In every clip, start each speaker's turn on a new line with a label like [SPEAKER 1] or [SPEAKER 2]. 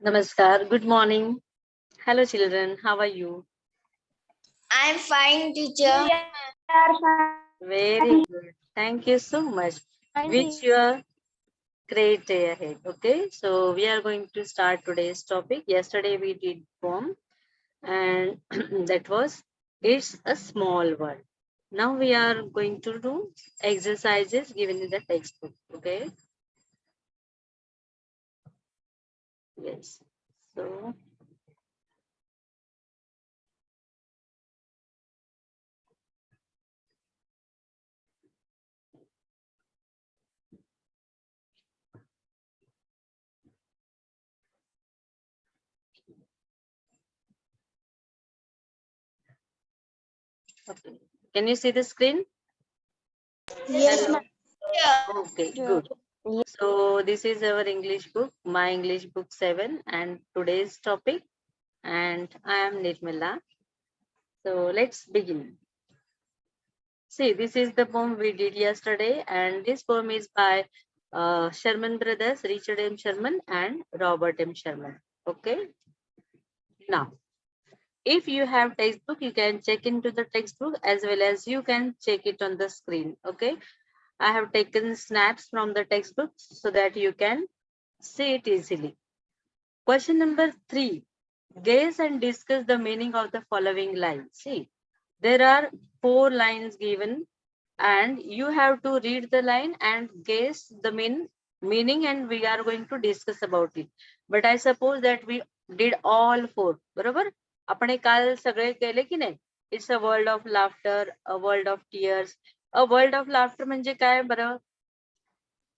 [SPEAKER 1] Namaskar. Good morning. Hello, children. How are you?
[SPEAKER 2] I'm fine, teacher.
[SPEAKER 1] Very good. Thank you so much. Wish you a great day ahead. Okay, so we are going to start today's topic. Yesterday we did poem, and that was It's a Small World. Now we are going to do exercises given in the textbook. Okay. Yes. So okay. Can you see the screen?
[SPEAKER 2] Yes,
[SPEAKER 1] Hello.
[SPEAKER 2] ma'am.
[SPEAKER 1] Okay, good. So this is our English book, My English Book 7, and today's topic, and I am Nirmala. So let's begin. See, this is the poem we did yesterday, and this poem is by Sherman Brothers, Richard M. Sherman and Robert M. Sherman. Okay. Now, if you have textbook, you can check into the textbook as well as you can check it on the screen. Okay. I have taken snaps from the textbook so that you can see it easily. Question number 3. Guess and discuss the meaning of the following lines. See, there are 4 lines given and you have to read the line and guess the meaning and we are going to discuss about it. But I suppose that we did all 4. बरोबर? आपण हे काल सगळे केले की नाही? It's a world of laughter, a world of tears. A world of laughter म्हणजे काय बरं?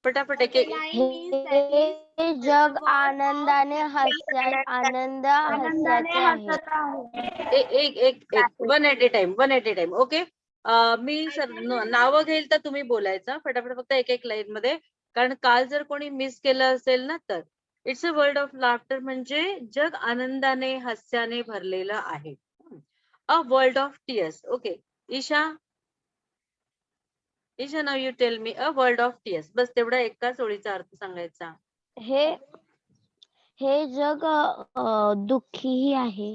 [SPEAKER 1] पटापट एक
[SPEAKER 3] हे जग आनंदाने हास्याचे आहे.
[SPEAKER 1] एक one at a time okay. Me sir नावं घेईल तर तुम्ही बोलायचं फटाफट फक्त एक लाईन मध्ये, कारण काल जर कोणी मिस केलं असेल ना तर it's a world of laughter म्हणजे जग आनंदाने हास्याने भरलेलं आहे. A world of tears. Okay Isha, नाव you tell me a world of tears. बस तेवढा एकाच ओळीचा अर्थ सांगायचा.
[SPEAKER 3] हे जग दुःखीही आहे.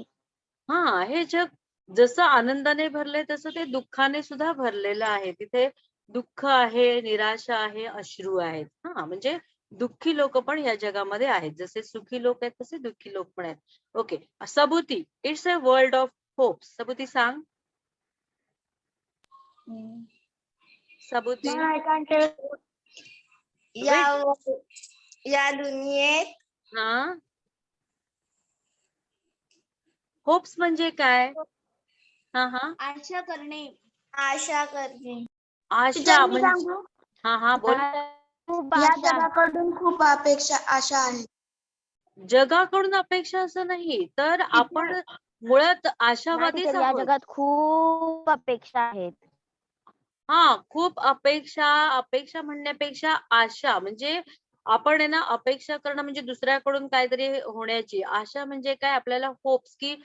[SPEAKER 1] हा, हे जग जसं आनंदाने भरले तसं ते दुःखाने सुद्धा भरलेलं आहे. तिथे दुःख आहे, निराशा आहे, अश्रू आहेत. हा, म्हणजे दुःखी लोक पण या जगामध्ये आहेत. जसे सुखी लोक आहेत तसे दुःखी लोक पण आहेत. Okay, Sabuti. It's a world of hope. Sabuti सांग. सबुती.
[SPEAKER 2] या दुनियेत
[SPEAKER 1] हा, होप्स म्हणजे काय? हा हा,
[SPEAKER 2] आशा करणे. आशा करणे.
[SPEAKER 1] आशा म्हणजे हा बोल.
[SPEAKER 3] या
[SPEAKER 2] जगाकडून खूप आशा आहेत.
[SPEAKER 1] जगाकडून अपेक्षा असं नाही तर आपण मुळात आशावादीच
[SPEAKER 3] या
[SPEAKER 1] आहोत.
[SPEAKER 3] जगात खूप अपेक्षा आहेत.
[SPEAKER 1] हा, खूप अपेक्षा म्हणण्यापेक्षा आशा म्हणजे आपण आहे ना, अपेक्षा करणं म्हणजे दुसऱ्याकडून काहीतरी होण्याची. आशा म्हणजे काय, आपल्याला होप्स की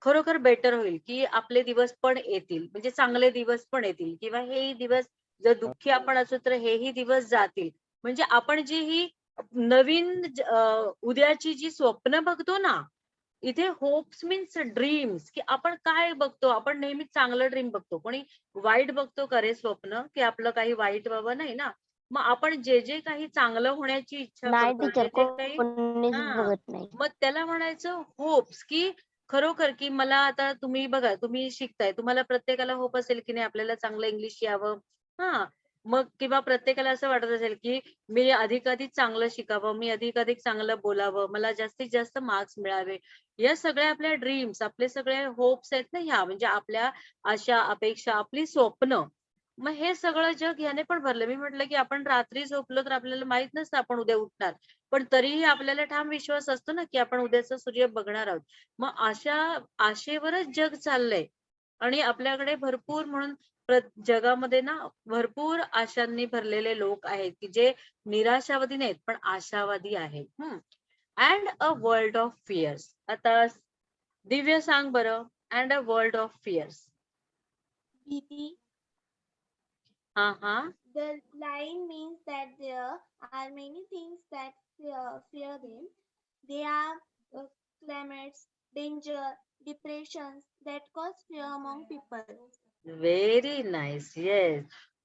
[SPEAKER 1] खरोखर बेटर होईल, की आपले दिवस पण येतील, म्हणजे चांगले दिवस पण येतील, किंवा हेही दिवस जर दुःखी आपण असू तर हेही दिवस जातील. म्हणजे आपण जी ही नवीन उद्याची जी स्वप्न बघतो ना, इथे होप्स मीन्स ड्रीम्स, की आपण काय बघतो. आपण नेहमी चांगलं ड्रीम बघतो. कोणी वाईट बघतो का रे स्वप्न, की आपलं काही वाईट व्हावं? नाही ना. मग आपण जे जे काही चांगलं होण्याची इच्छा
[SPEAKER 3] नाही
[SPEAKER 1] करतो,
[SPEAKER 3] टीचर,
[SPEAKER 1] जे जे काही
[SPEAKER 3] कोणीच
[SPEAKER 1] हा,
[SPEAKER 3] बघत नाही.
[SPEAKER 1] मग त्याला म्हणायचं होप्स, की खरोखर की मला आता तुम्ही बघा, तुम्ही शिकताय, तुम्हाला प्रत्येकाला होप असेल की नाही आपल्याला चांगलं इंग्लिश यावं. हा, मग किंवा प्रत्येकाला असं वाटत असेल की मी अधिकाधिक चांगलं शिकावं, मी अधिकाधिक चांगलं बोलावं, मला जास्तीत जास्त मार्क्स मिळावे. या सगळ्या आपल्या ड्रीम्स, आपले सगळे होप्स आहेत ना ह्या, म्हणजे आपल्या आशा, अपेक्षा, आपली स्वप्न. मग हे सगळं जग ह्याने पण भरलं. मी म्हटलं की आपण रात्री झोपलो तर आपल्याला माहित नसतं आपण उद्या उठणार, पण तरीही आपल्याला ठाम विश्वास असतो ना की आपण उद्याचा सूर्य बघणार आहोत. मग अशा आशेवरच जग चाललंय आणि आपल्याकडे भरपूर म्हणून जगामध्ये ना भरपूर आशांनी भरलेले लोक आहेत की जे निराशावादी नाहीत पण आशावादी आहेत. And a world of fears. आता दिव्य सांग बरं, and a world of fears.
[SPEAKER 2] भीती. The line means that there are many things that fear them. They are climates, danger, depressions that cause fear among people.
[SPEAKER 1] Very nice. Yes.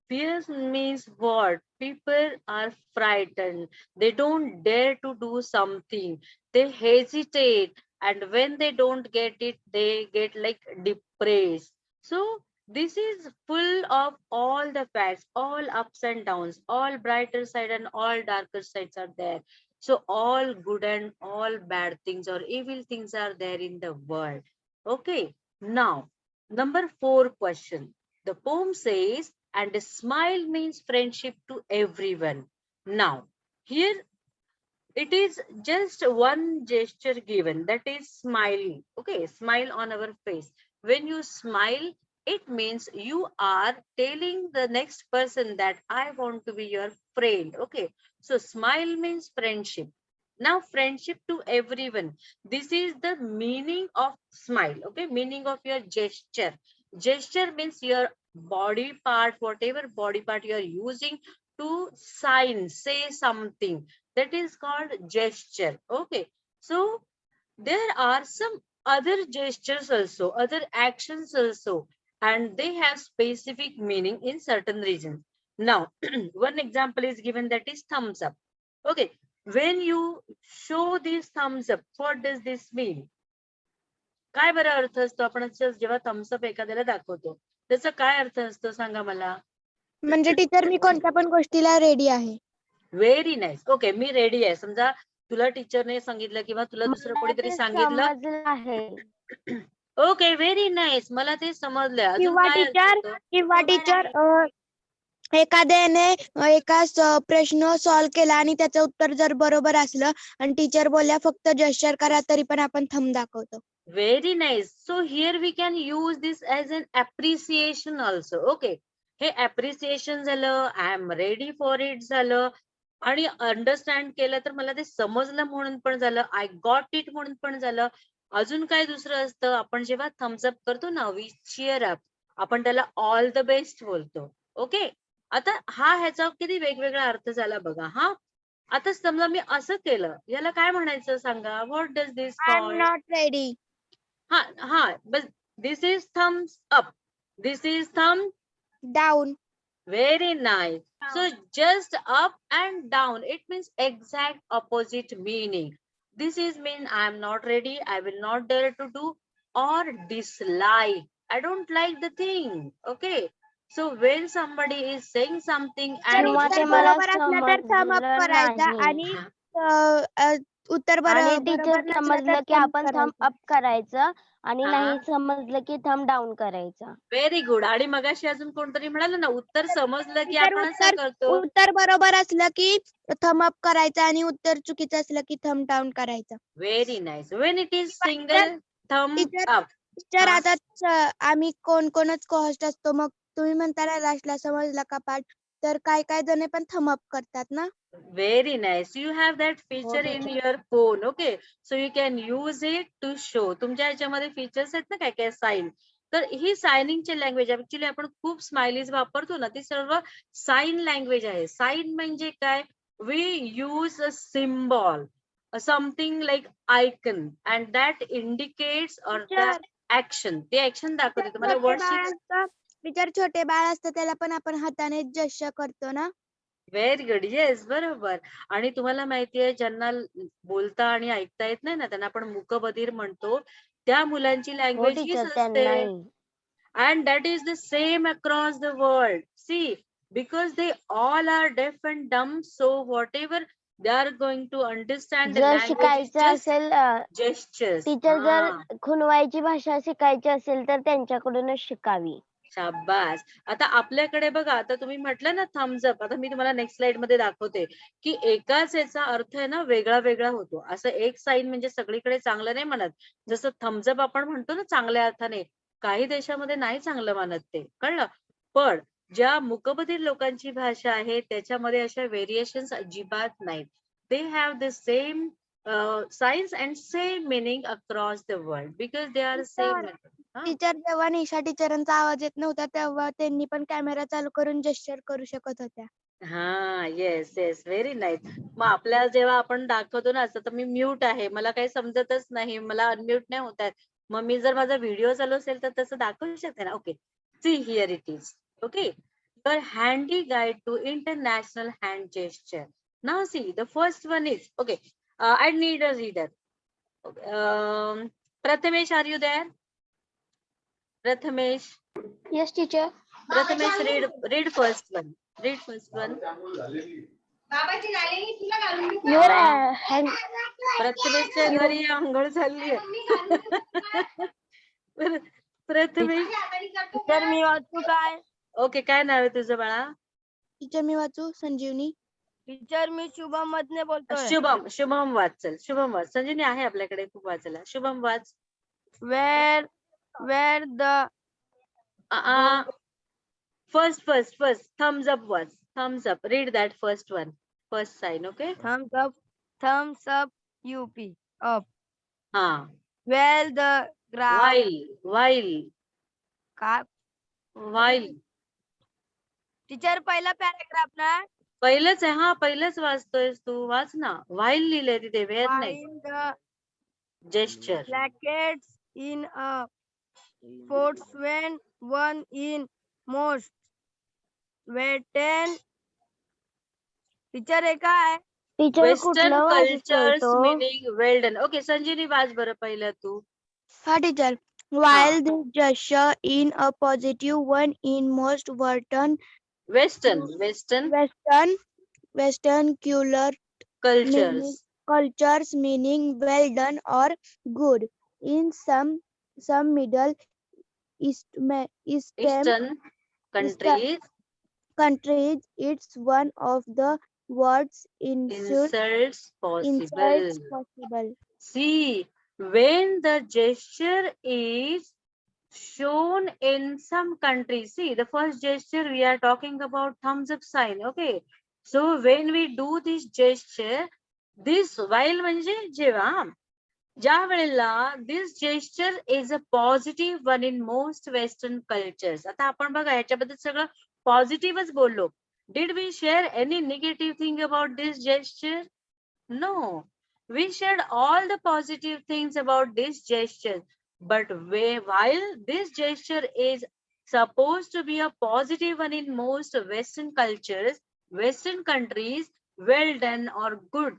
[SPEAKER 1] Fear means what? People are frightened. They don't dare to do something. They hesitate. And when they don't get it, they get like depressed. So this is full of all the facts, all ups and downs, all brighter side and all darker sides are there. So all good and all bad things or evil things are there in the world. Okay. Now, number 4 question. The poem says, and a smile means friendship to everyone. Now, here it is just one gesture given, that is smiling. Okay, smile on our face. When you smile, it means you are telling the next person that I want to be your friend. Okay, so smile means friendship. Now, friendship to everyone. This is the meaning of smile. Okay, meaning of your gesture. Gesture means your body part, whatever body part you are using to sign, say something, that is called gesture. Okay, so there are some other gestures also, other actions also, and they have specific meaning in certain regions. Now one example is given, that is thumbs up. Okay, when you show this thumbs up, what does this mean? काय बरं अर्थ असतो? आपण जेव्हा thumbs up एखाद्याला दाखवतो, त्याचा काय अर्थ असतो सांगा मला?
[SPEAKER 4] म्हणजे टीचर मी कोणत्या पण गोष्टीला रेडी आहे.
[SPEAKER 1] Very nice. ओके, मी रेडी आहे. समजा तुला टीचरने सांगितलं किंवा तुला दुसरं
[SPEAKER 3] मला
[SPEAKER 1] कोणीतरी
[SPEAKER 3] ते
[SPEAKER 1] सांगितलं.
[SPEAKER 3] समजलं आहे.
[SPEAKER 1] Okay, very nice. मला ते समजलं. अजून
[SPEAKER 4] किंवा
[SPEAKER 1] काय
[SPEAKER 4] टीचर एखाद्याने प्रश्न सॉल्व्ह केला आणि त्याचं उत्तर जर बरोबर असलं आणि टीचर बोलल्या फक्त जेस्चर करा, तरी पण आपण थंब दाखवतो.
[SPEAKER 1] Very nice. So here we can use this as an appreciation also. Okay, हे अप्रिसिएशन झालं, I am ready for it झालं, आणि अंडरस्टँड केलं तर मला ते समजलं म्हणून पण झालं, आय गॉट इट म्हणून पण झालं. अजून काय दुसरं असतं? आपण जेव्हा थम्स अप करतो ना, वी चिअर अप, आपण त्याला ऑल द बेस्ट बोलतो. ओके, आता हा ह्याचा किती वेगवेगळा अर्थ झाला बघा. हा, आता समजा मी असं केलं, याला काय म्हणायचं सांगा? What does this
[SPEAKER 4] I am
[SPEAKER 1] call?
[SPEAKER 4] Not ready.
[SPEAKER 1] हा हा, बस this is thumbs up, this is thumbs
[SPEAKER 4] down.
[SPEAKER 1] very nice. So just up and down, it means exact opposite meaning. This is mean I am not ready, I will not dare to do, or dislike, I don't like the thing. Okay, so when somebody is saying something and
[SPEAKER 3] किंवा
[SPEAKER 4] उत्तर
[SPEAKER 3] ते मला
[SPEAKER 4] बरोबर असलं तर thumb up
[SPEAKER 3] समजलं
[SPEAKER 4] करायचा
[SPEAKER 3] नाही.
[SPEAKER 4] आणि उत्तर
[SPEAKER 3] आणि
[SPEAKER 4] बरोबर
[SPEAKER 3] टीचर
[SPEAKER 4] नसलं
[SPEAKER 3] समजलं
[SPEAKER 4] तर
[SPEAKER 3] की
[SPEAKER 4] थंब
[SPEAKER 3] आपण थंब
[SPEAKER 4] करायचं.
[SPEAKER 3] अप करायचं आणि
[SPEAKER 1] हा.
[SPEAKER 3] नाही समजलं की थंब डाऊन करायचं.
[SPEAKER 1] Very good. आणि मगाशी अजून कोणतरी म्हणाल ना, उत्तर समजलं की
[SPEAKER 4] टीचर
[SPEAKER 1] आपण असं करतो.
[SPEAKER 4] उत्तर बरोबर असलं की थंब अप करायचं आणि उत्तर चुकीचं असलं की थंब डाऊन करायचं.
[SPEAKER 1] Very nice. When it is
[SPEAKER 4] किंवा
[SPEAKER 1] single thumb
[SPEAKER 4] teacher
[SPEAKER 1] up.
[SPEAKER 4] Teacher
[SPEAKER 1] हा.
[SPEAKER 4] आता आम्ही कोणच कोहोस्ट असतो, मग तुम्ही म्हणता ना लास्टला समजला का पाठ, तर काय जण पण थंब अप करतात ना.
[SPEAKER 1] Very nice. You have that feature in your phone. Okay. So you can use it to show. तुमच्या ह्याच्यामध्ये फीचर्स आहेत ना काय काय साइन. तर ही सायनिंगची लँग्वेज ऍक्च्युली आपण खूप स्माइलीज वापरतो ना, ती सर्व साइन लँग्वेज आहे. साइन म्हणजे काय? We use a symbol, something like icon, and that indicates or that action. ते ऍक्शन दाखवते तुम्हाला वर्डशी.
[SPEAKER 4] टीचर छोटे बाळ असतं त्याला पण आपण हाताने जेस्चर करतो ना.
[SPEAKER 1] Very good. येस, बरोबर. आणि तुम्हाला माहितीये, ज्यांना बोलता आणि ऐकता येत नाही ना, त्यांना आपण मूकबधीर म्हणतो. त्या मुलांची
[SPEAKER 3] हो
[SPEAKER 1] लँग्वेज हीच
[SPEAKER 3] टीचर,
[SPEAKER 1] असते.
[SPEAKER 3] त्यांनाही.
[SPEAKER 1] And that is the same across the world. See, because they all are deaf and dumb, so whatever they are going to understand the
[SPEAKER 3] जर
[SPEAKER 1] language is
[SPEAKER 3] शिकायचं
[SPEAKER 1] just
[SPEAKER 3] असेल
[SPEAKER 1] gestures.
[SPEAKER 3] टीचर, जर
[SPEAKER 1] हा,
[SPEAKER 3] खुणवायची भाषा शिकायची असेल तर त्यांच्याकडूनच शिकावी.
[SPEAKER 1] शाबास. आता आपल्याकडे बघा, आता तुम्ही म्हटलं ना थम्स अप, आता मी तुम्हाला नेक्स्ट स्लाइड मध्ये दाखवते की एकाच याचा अर्थ आहे ना वेगळा वेगळा होतो. असं एक साईन म्हणजे सगळीकडे चांगलं नाही म्हणत. जसं थम्स अप आपण म्हणतो ना चांगल्या अर्थाने, काही देशामध्ये नाही चांगलं मानत ते, कळलं? पण ज्या मूकबधीर लोकांची भाषा आहे त्याच्यामध्ये अशा व्हेरिएशन्स अजिबात नाहीत. They have the same science and same meaning across the world because they are same.
[SPEAKER 4] Teacher जेव्हा निशा टीचरांचा आवाज येत नव्हता तेव्हा त्यांनी पण कॅमेरा चालू करून जेस्चर करू शकत होत्या.
[SPEAKER 1] हा येस येस व्हेरी नाईस. मग आपल्याला जेव्हा आपण दाखवतो ना असं तर मी म्यूट आहे, मला काही समजतच नाही, मला अनम्यूट नाही होत आहे. मग मी जर माझा व्हिडिओ चालू असेल तर तसं दाखवू शकते ना. Okay, see here it is. Okay, your handy guide to international hand gesture. Now see the first one is okay. I need a reader. Prathamesh, are you there? Prathamesh,
[SPEAKER 3] yes teacher.
[SPEAKER 1] Prathamesh, read first one. Read first one.
[SPEAKER 3] Your
[SPEAKER 1] हा,
[SPEAKER 3] hand
[SPEAKER 1] प्रथमेशच्या घरी अंघोळ चालली आहे. Prathamesh,
[SPEAKER 3] teacher मी वाचू काय?
[SPEAKER 1] Okay, काय नाव आहे तुझं बाळा?
[SPEAKER 4] टीचर मी वाचू? संजीवनी.
[SPEAKER 3] टीचर मी शुभम मधने बोलतोय.
[SPEAKER 1] शुभम. शुभम वाच, चल शुभम वाच. संजीवनी आहे आपल्याकडे खूप वाचायला. शुभम वाच.
[SPEAKER 3] वेर the
[SPEAKER 1] First, thumbs up was. Thumbs up. Read that first one. First sign, okay?
[SPEAKER 3] thumbs up UP up.
[SPEAKER 1] Ha.
[SPEAKER 3] Well the ground
[SPEAKER 1] While.
[SPEAKER 3] Teacher पहिला पॅराग्राफ ना.
[SPEAKER 1] पहिलंच आहे. हा, पहिलंच वाचतोयस तू. वाच ना. While लिहिलंय तिथे, वेअर नाही.
[SPEAKER 3] While the
[SPEAKER 1] Gesture.
[SPEAKER 3] blankets in a sports when one in most western. Teacher आहे काय?
[SPEAKER 4] टीचर
[SPEAKER 1] Western
[SPEAKER 4] कुठलं वाचतोय
[SPEAKER 1] cultures
[SPEAKER 4] तो?
[SPEAKER 1] meaning well done. Okay, संजीवनी वाच बरं पहिलं तू.
[SPEAKER 4] हा teacher. While this gesture in a positive one in most
[SPEAKER 1] Western
[SPEAKER 4] Western cultures meaning well done or good. In some Middle Eastern countries, it's one of the worst
[SPEAKER 1] insults
[SPEAKER 4] insults
[SPEAKER 1] possible.
[SPEAKER 4] possible.
[SPEAKER 1] See, when the gesture is shown in some countries, see the first gesture we are talking about thumbs up sign. Okay, so when we do this gesture, this while म्हणजे जेव्हा ज्या वेळेला this gesture is a positive one in most western cultures. आता आपण बघा याच्याबद्दल सगळं पॉझिटिव्हच बोललो. Did we share any negative thing about this gesture? No, we shared all the positive things about this gesture. But while this gesture is supposed to be a positive one in most Western cultures, Western countries, well done or good.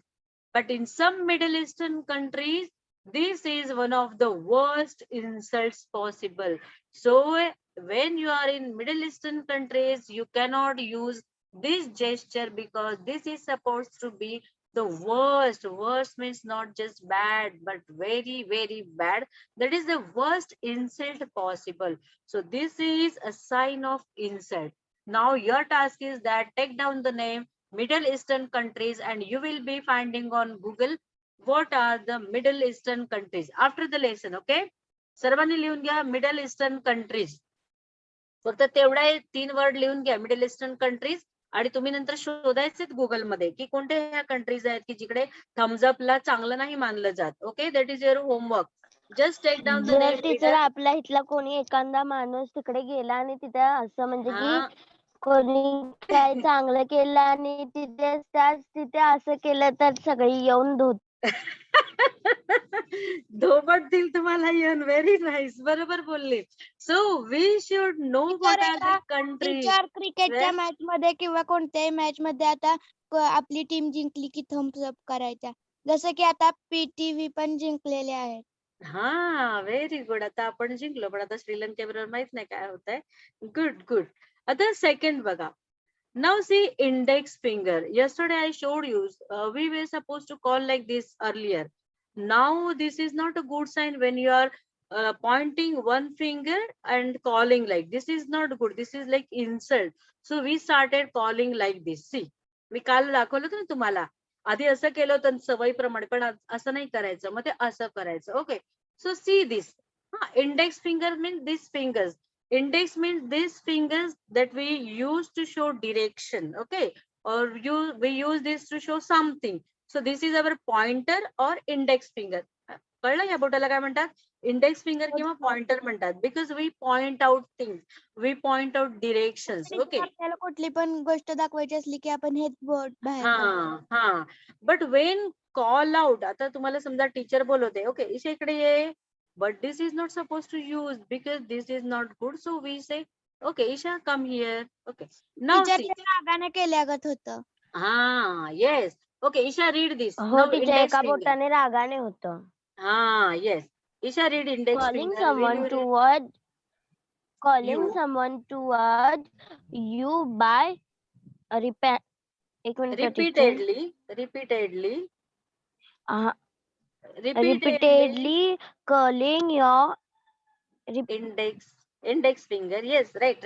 [SPEAKER 1] But in some Middle Eastern countries, this is one of the worst insults possible. So when you are in Middle Eastern countries, you cannot use this gesture because this is supposed to be the worst. Worst means not just bad, but very, very bad. That is the worst insult possible. So this is a sign of insult. Now your task is that take down the name Middle Eastern countries and you will be finding on Google what are the Middle Eastern countries after the lesson. Okay, सर्वांनी लिहून घ्या middle eastern countries. फक्त तेवढा 3 word लिहून घ्या middle eastern countries आणि तुम्ही नंतर शोधायचे गुगल मध्ये की कोणत्या ह्या कंट्रीज आहेत की जिकडे थम्स अप ला चांगलं नाही मानलं जात. Okay, that is your homework. Just take down the
[SPEAKER 3] जर
[SPEAKER 1] नेम.
[SPEAKER 3] टीचर आपल्या इथला कोणी एखादा माणूस तिकडे गेला आणि तिथे असं म्हणजे की कोणी काय चांगलं केलं आणि तिथे असं केलं तर सगळी येऊन
[SPEAKER 1] धोपटतील तुम्हाला येऊन. व्हेरी नाईस, बरोबर बोलले. So we should know what are the countries.
[SPEAKER 4] Teacher क्रिकेटच्या मॅच मध्ये किंवा कोणत्याही मॅच मध्ये आता आपली टीम जिंकली की थम्स अप करायचा. जसं की आता PTV पण जिंकलेले आहेत.
[SPEAKER 1] हा, व्हेरी गुड. आता आपण जिंकलो पण आता श्रीलंकेबरोबर माहित नाही काय होत आहे. गुड. आता सेकंड बघा. Now see index finger. Yesterday I showed you. We were supposed to call like this earlier. Now this is not a good sign when you are pointing one finger and calling like this is not good. This is like insult. So we started calling like this. See, मी काल दाखवलं होतं ना तुम्हाला. आधी असं केलं होतं सवयीप्रमाणे पण असं नाही करायचं. मग ते असं करायचं. Okay. So see this. Index finger means these fingers. Index means these fingers that we use to show direction. Okay, or we use this to show something. So this is our pointer or index finger. कळलं? या बोटाला काय म्हणतात? Index finger किंवा pointer म्हणतात. Because we point out things, we point out directions. Okay.
[SPEAKER 4] आपल्याला कुठली पण गोष्ट दाखवायची असली की आपण हेच बोट बाहेर काढतो.
[SPEAKER 1] हा. बट वेन कॉल आउट, आता तुम्हाला समजा टीचर बोलवते, ओके ईशा इकडे ये, but this is not suppose to use because this is not good, so we say okay Isha come here. Okay now see.
[SPEAKER 4] टीचरच्या रागाने केल्यागत होतं.
[SPEAKER 1] हा yes. Okay Isha read this.
[SPEAKER 3] हो
[SPEAKER 1] नाउ
[SPEAKER 3] टीचर,
[SPEAKER 1] इंडेक्स
[SPEAKER 3] एका
[SPEAKER 1] फिंगर.
[SPEAKER 3] बोटाने रागाने होतं.
[SPEAKER 1] हा yes. Isha read index
[SPEAKER 3] Calling
[SPEAKER 1] finger.
[SPEAKER 3] someone toward you by एक minute teacher.
[SPEAKER 1] repeatedly
[SPEAKER 3] Repeatedly calling your
[SPEAKER 1] index finger. Yes, right.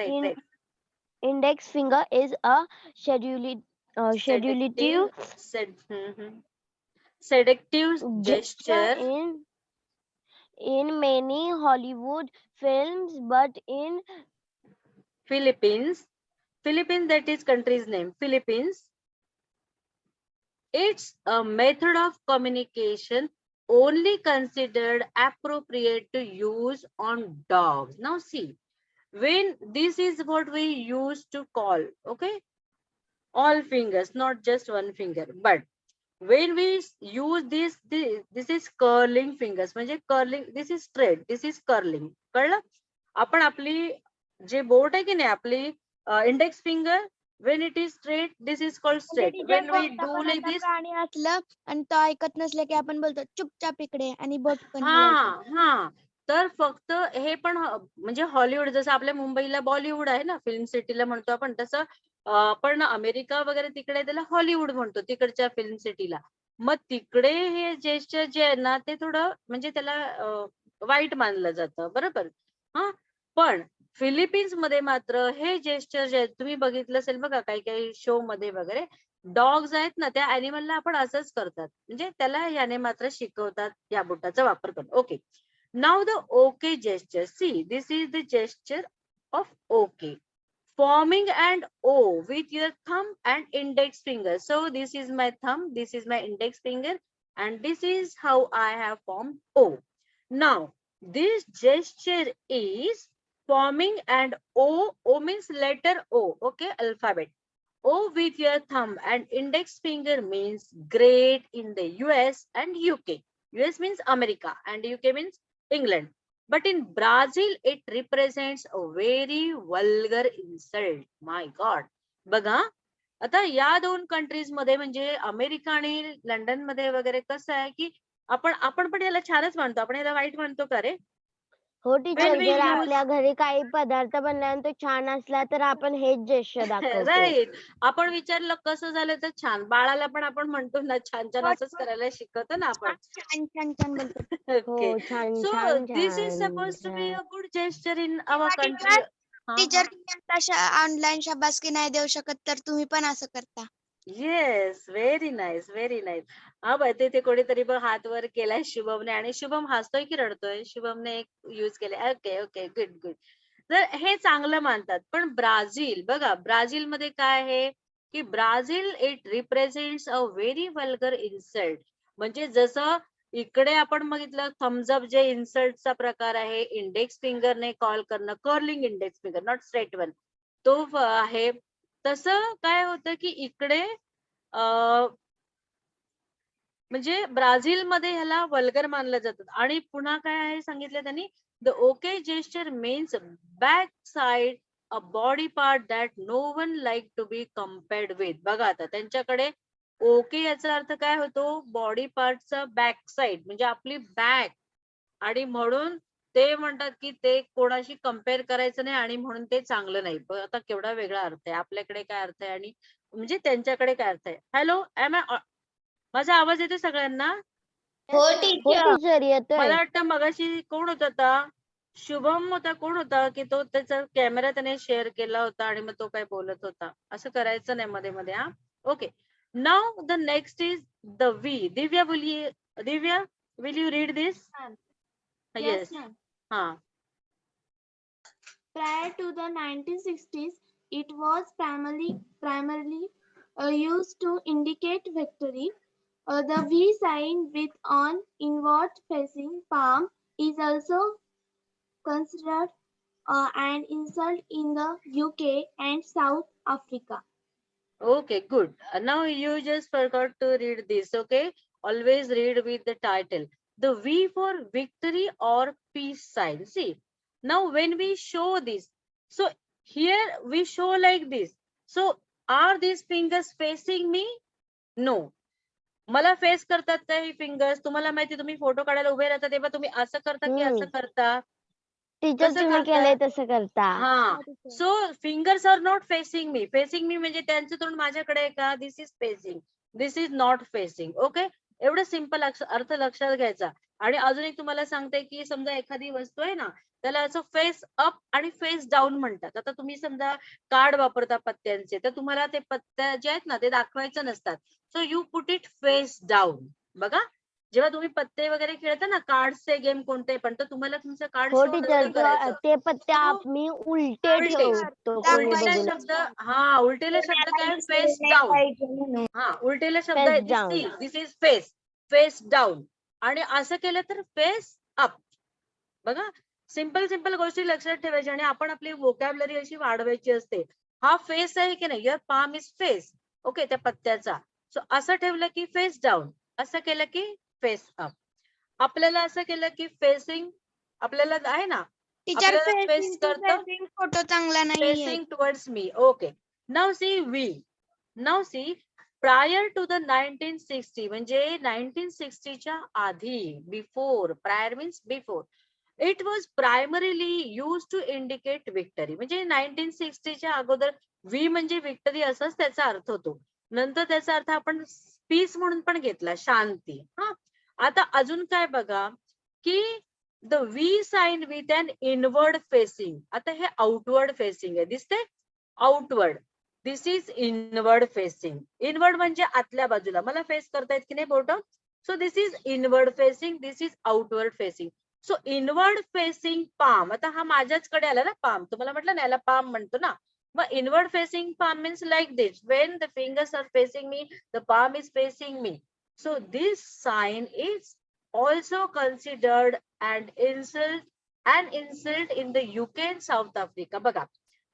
[SPEAKER 3] index finger is a seductive
[SPEAKER 1] Seductive
[SPEAKER 3] gesture
[SPEAKER 1] gesture.
[SPEAKER 3] in many Hollywood films, but in
[SPEAKER 1] Philippines, that is country's name, Philippines. It's a method of communication only considered appropriate to use on dogs. Now see, when this is what we use to call, okay, all fingers, not just one finger, but when we use this is curling fingers, म्हणजे curling, this is straight, this is curling. कळलं? आपण आपली जे बोट आहे की नाही, आपली index finger, when it is straight, this is called straight. When we do like this,
[SPEAKER 4] प्राणी असलं आणि तो ऐकत नसले की आपण बोलतो चुपचाप इकडे आणि बोट पण हलवतो.
[SPEAKER 1] हा तर फक्त हे पण म्हणजे हॉलिवूड, जसं आपल्या मुंबईला बॉलिवूड आहे ना, फिल्म सिटीला म्हणतो आपण, तसं आपण अमेरिका वगैरे तिकडे त्याला हॉलिवूड म्हणतो, तिकडच्या फिल्म सिटीला. मग तिकडे हे जेस्चर जे आहे ना, ते थोडं म्हणजे त्याला वाईट मानलं जातं, बरोबर. हा, पण फिलिपिन्स मध्ये मात्र हे जेस्चर जे आहेत, तुम्ही बघितलं असेल बघा काही काही शो मध्ये वगैरे, डॉग्स आहेत ना, त्या अॅनिमलला आपण असंच करतात, म्हणजे त्याला याने मात्र शिकवतात या बोटाचा वापर करून. Okay, now the okay gesture. See, this is the gesture of okay, forming an O with your thumb and index finger. So this is my thumb, this is my index finger, and this is how I have formed O. Now this gesture is forming an O. O means letter O, okay, alphabet. O with your thumb and index finger means great in the US and UK. US means America and UK means England. But in Brazil, it represents a very vulgar insult. My God. बघा, आता या दोन countries मध्ये म्हणजे America आणि London मध्ये वगैरे कसं आहे की आपण पण याला छानच मानतो, आपण याला वाईट मानतो का रे?
[SPEAKER 3] हो टीचर, जर आपल्या घरी काही पदार्थ बनला आणि तो छान असला तर आपण हेच जेस्चर दाखवतो.
[SPEAKER 1] राईट. आपण विचारलं कसं झालं तर छान. बाळाला पण आपण म्हणतो ना छान छान असंच करायला शिकवतो ना आपण.
[SPEAKER 4] छान बोलतो.
[SPEAKER 1] ओके,
[SPEAKER 3] हो, छान
[SPEAKER 1] सो
[SPEAKER 3] छान
[SPEAKER 1] दिस इज
[SPEAKER 3] छान
[SPEAKER 1] सपोज टू बी
[SPEAKER 3] छान.
[SPEAKER 1] A good gesture in our country.
[SPEAKER 4] Teacher तुम्ही आता ऑनलाईन शाबासकी नाही देऊ शकत तर तुम्ही पण असं करता.
[SPEAKER 1] Yes, very nice, very nice. हा बाय, ते कोणीतरी बघ हात वर केलाय शुभमने, आणि शुभम हसतोय की रडतोय? शुभमने एक युज केलाय. Okay okay, good good. तर हे चांगलं मानतात. पण ब्राझील बघा, ब्राझील मध्ये काय आहे की Brazil it represents a very vulgar insult. म्हणजे जसं इकडे आपण बघितलं थम्सअप जे इन्सल्टचा प्रकार आहे, इंडेक्स फिंगरने कॉल करणं, curling index finger, not straight one, तो आहे. तसं काय होतं की इकडे म्हणजे ब्राझील मध्ये ह्याला वल्गर मानलं जातं. आणि पुन्हा काय आहे सांगितलं त्यांनी, the okay gesture means back side a body part that no one like to be compared with. बघा आता त्यांच्याकडे ओके याचा अर्थ काय होतो, बॉडी पार्टचा बॅक साइड म्हणजे आपली बॅक, आणि म्हणून ते म्हणतात की ते कोणाशी कम्पेअर करायचं नाही आणि म्हणून ते चांगलं नाही. आता केवढा वेगळा अर्थ आहे, आपल्याकडे काय अर्थ आहे आणि म्हणजे त्यांच्याकडे काय अर्थ आहे. हॅलो, माझा आवाज येतो सगळ्यांना?
[SPEAKER 3] हो टीचर, येतोय.
[SPEAKER 1] मला वाटतं मगाशी कोण होता आता, शुभम होता, कोण होता की तो त्याचा कॅमेरा त्याने शेअर केला होता आणि मग तो काय बोलत होता. असं करायचं नाही मध्ये मध्ये. हा, okay. Now the next is the V. Divya बोलिये. Divya, will you read this?
[SPEAKER 2] Yes,
[SPEAKER 1] Yes.
[SPEAKER 2] ma'am. Prior to the 1960s, it was primarily used to indicate victory. The V sign with an inward facing palm is also considered an insult in the UK and South Africa.
[SPEAKER 1] Okay, good. Now you just forgot to read this, okay? Always read with the title. The V for victory or peace sign. See, now when we show this, so here we show like this. So are these fingers facing me? No. मला face करतात का ही fingers? तुम्हाला माहिती, तुम्ही photo काढायला उभे राहता तेव्हा तुम्ही असं करता की असं करता?
[SPEAKER 3] टीचर
[SPEAKER 1] कसं
[SPEAKER 3] तुम्ही
[SPEAKER 1] करता?
[SPEAKER 3] केलंय तसं करता.
[SPEAKER 1] हा, so fingers are not facing me. Facing me म्हणजे त्यांचं तोंड माझ्याकडे आहे का? This is facing, this is not facing. Okay, एवढं सिंपल अर्थ लक्षात घ्यायचा. आणि अजून एक तुम्हाला सांगते की समजा एखादी वस्तू आहे ना, त्याला असं फेस अप आणि फेस डाऊन म्हणतात. आता तुम्ही समजा कार्ड वापरता पत्त्यांचे, तर तुम्हाला ते पत्त्या जे आहेत ना ते दाखवायचं नसतात. So you put it face down. बघा, जेव्हा तुम्ही पत्ते वगैरे खेळता ना, कार्डचे गेम कोणते पण, तर तुम्हाला तुमचं कार्ड
[SPEAKER 3] हो
[SPEAKER 1] शो
[SPEAKER 3] टीचर,
[SPEAKER 1] करायचं.
[SPEAKER 3] ते पत्ते मी उलटे
[SPEAKER 1] उलटे.
[SPEAKER 3] ठेवतो कोणी
[SPEAKER 1] उलटेला
[SPEAKER 3] बघून.
[SPEAKER 1] शब्द, हा उलटेला शब्द काय? Face down. हा, उलटेला शब्द आहे
[SPEAKER 3] Face down.
[SPEAKER 1] This is face, face down. आणि असं केलं तर फेस अप. बघा, सिंपल सिंपल गोष्टी लक्षात ठेवायच्या आणि आपण आपली वोकॅबलरी अशी वाढवायची असते. हा फेस आहे की नाही, your palm is face. Okay, त्या पत्त्याचा. सो असं ठेवलं की फेस डाऊन, असं केलं की फेस अप. आपल्याला असं केलं की फेसिंग, आपल्याला आहे ना,
[SPEAKER 4] टीचर
[SPEAKER 1] आपल्याला फेस करतं
[SPEAKER 4] फोटो चांगला नाहीये.
[SPEAKER 1] facing towards me. Okay. Now see we. Now see, prior to the 1960, म्हणजे 1960 च्या आधी, before, prior means before, it was primarily used to indicate victory. म्हणजे 1960 च्या अगोदर V म्हणजे victory असाच त्याचा अर्थ होतो. नंतर त्याचा अर्थ आपण पीस म्हणून पण घेतला, शांती. हा, आता अजून काय बघा की the V sign with an inward facing. आता हे outward facing आहे, दिसते? Outward. This is inward facing. Inward म्हणजे आतल्या बाजूला. मला फेस करतायत की नाही बोट? So this is inward facing, this is outward facing. So inward facing palm. आता हा माझ्याचकडे आला ना palm. तुम्हाला म्हटलं ना याला palm म्हणतो ना. मग inward facing palm means like this. When the fingers are facing me, the palm is facing me. So this sign is also considered an insult in the UK and South Africa. बघा,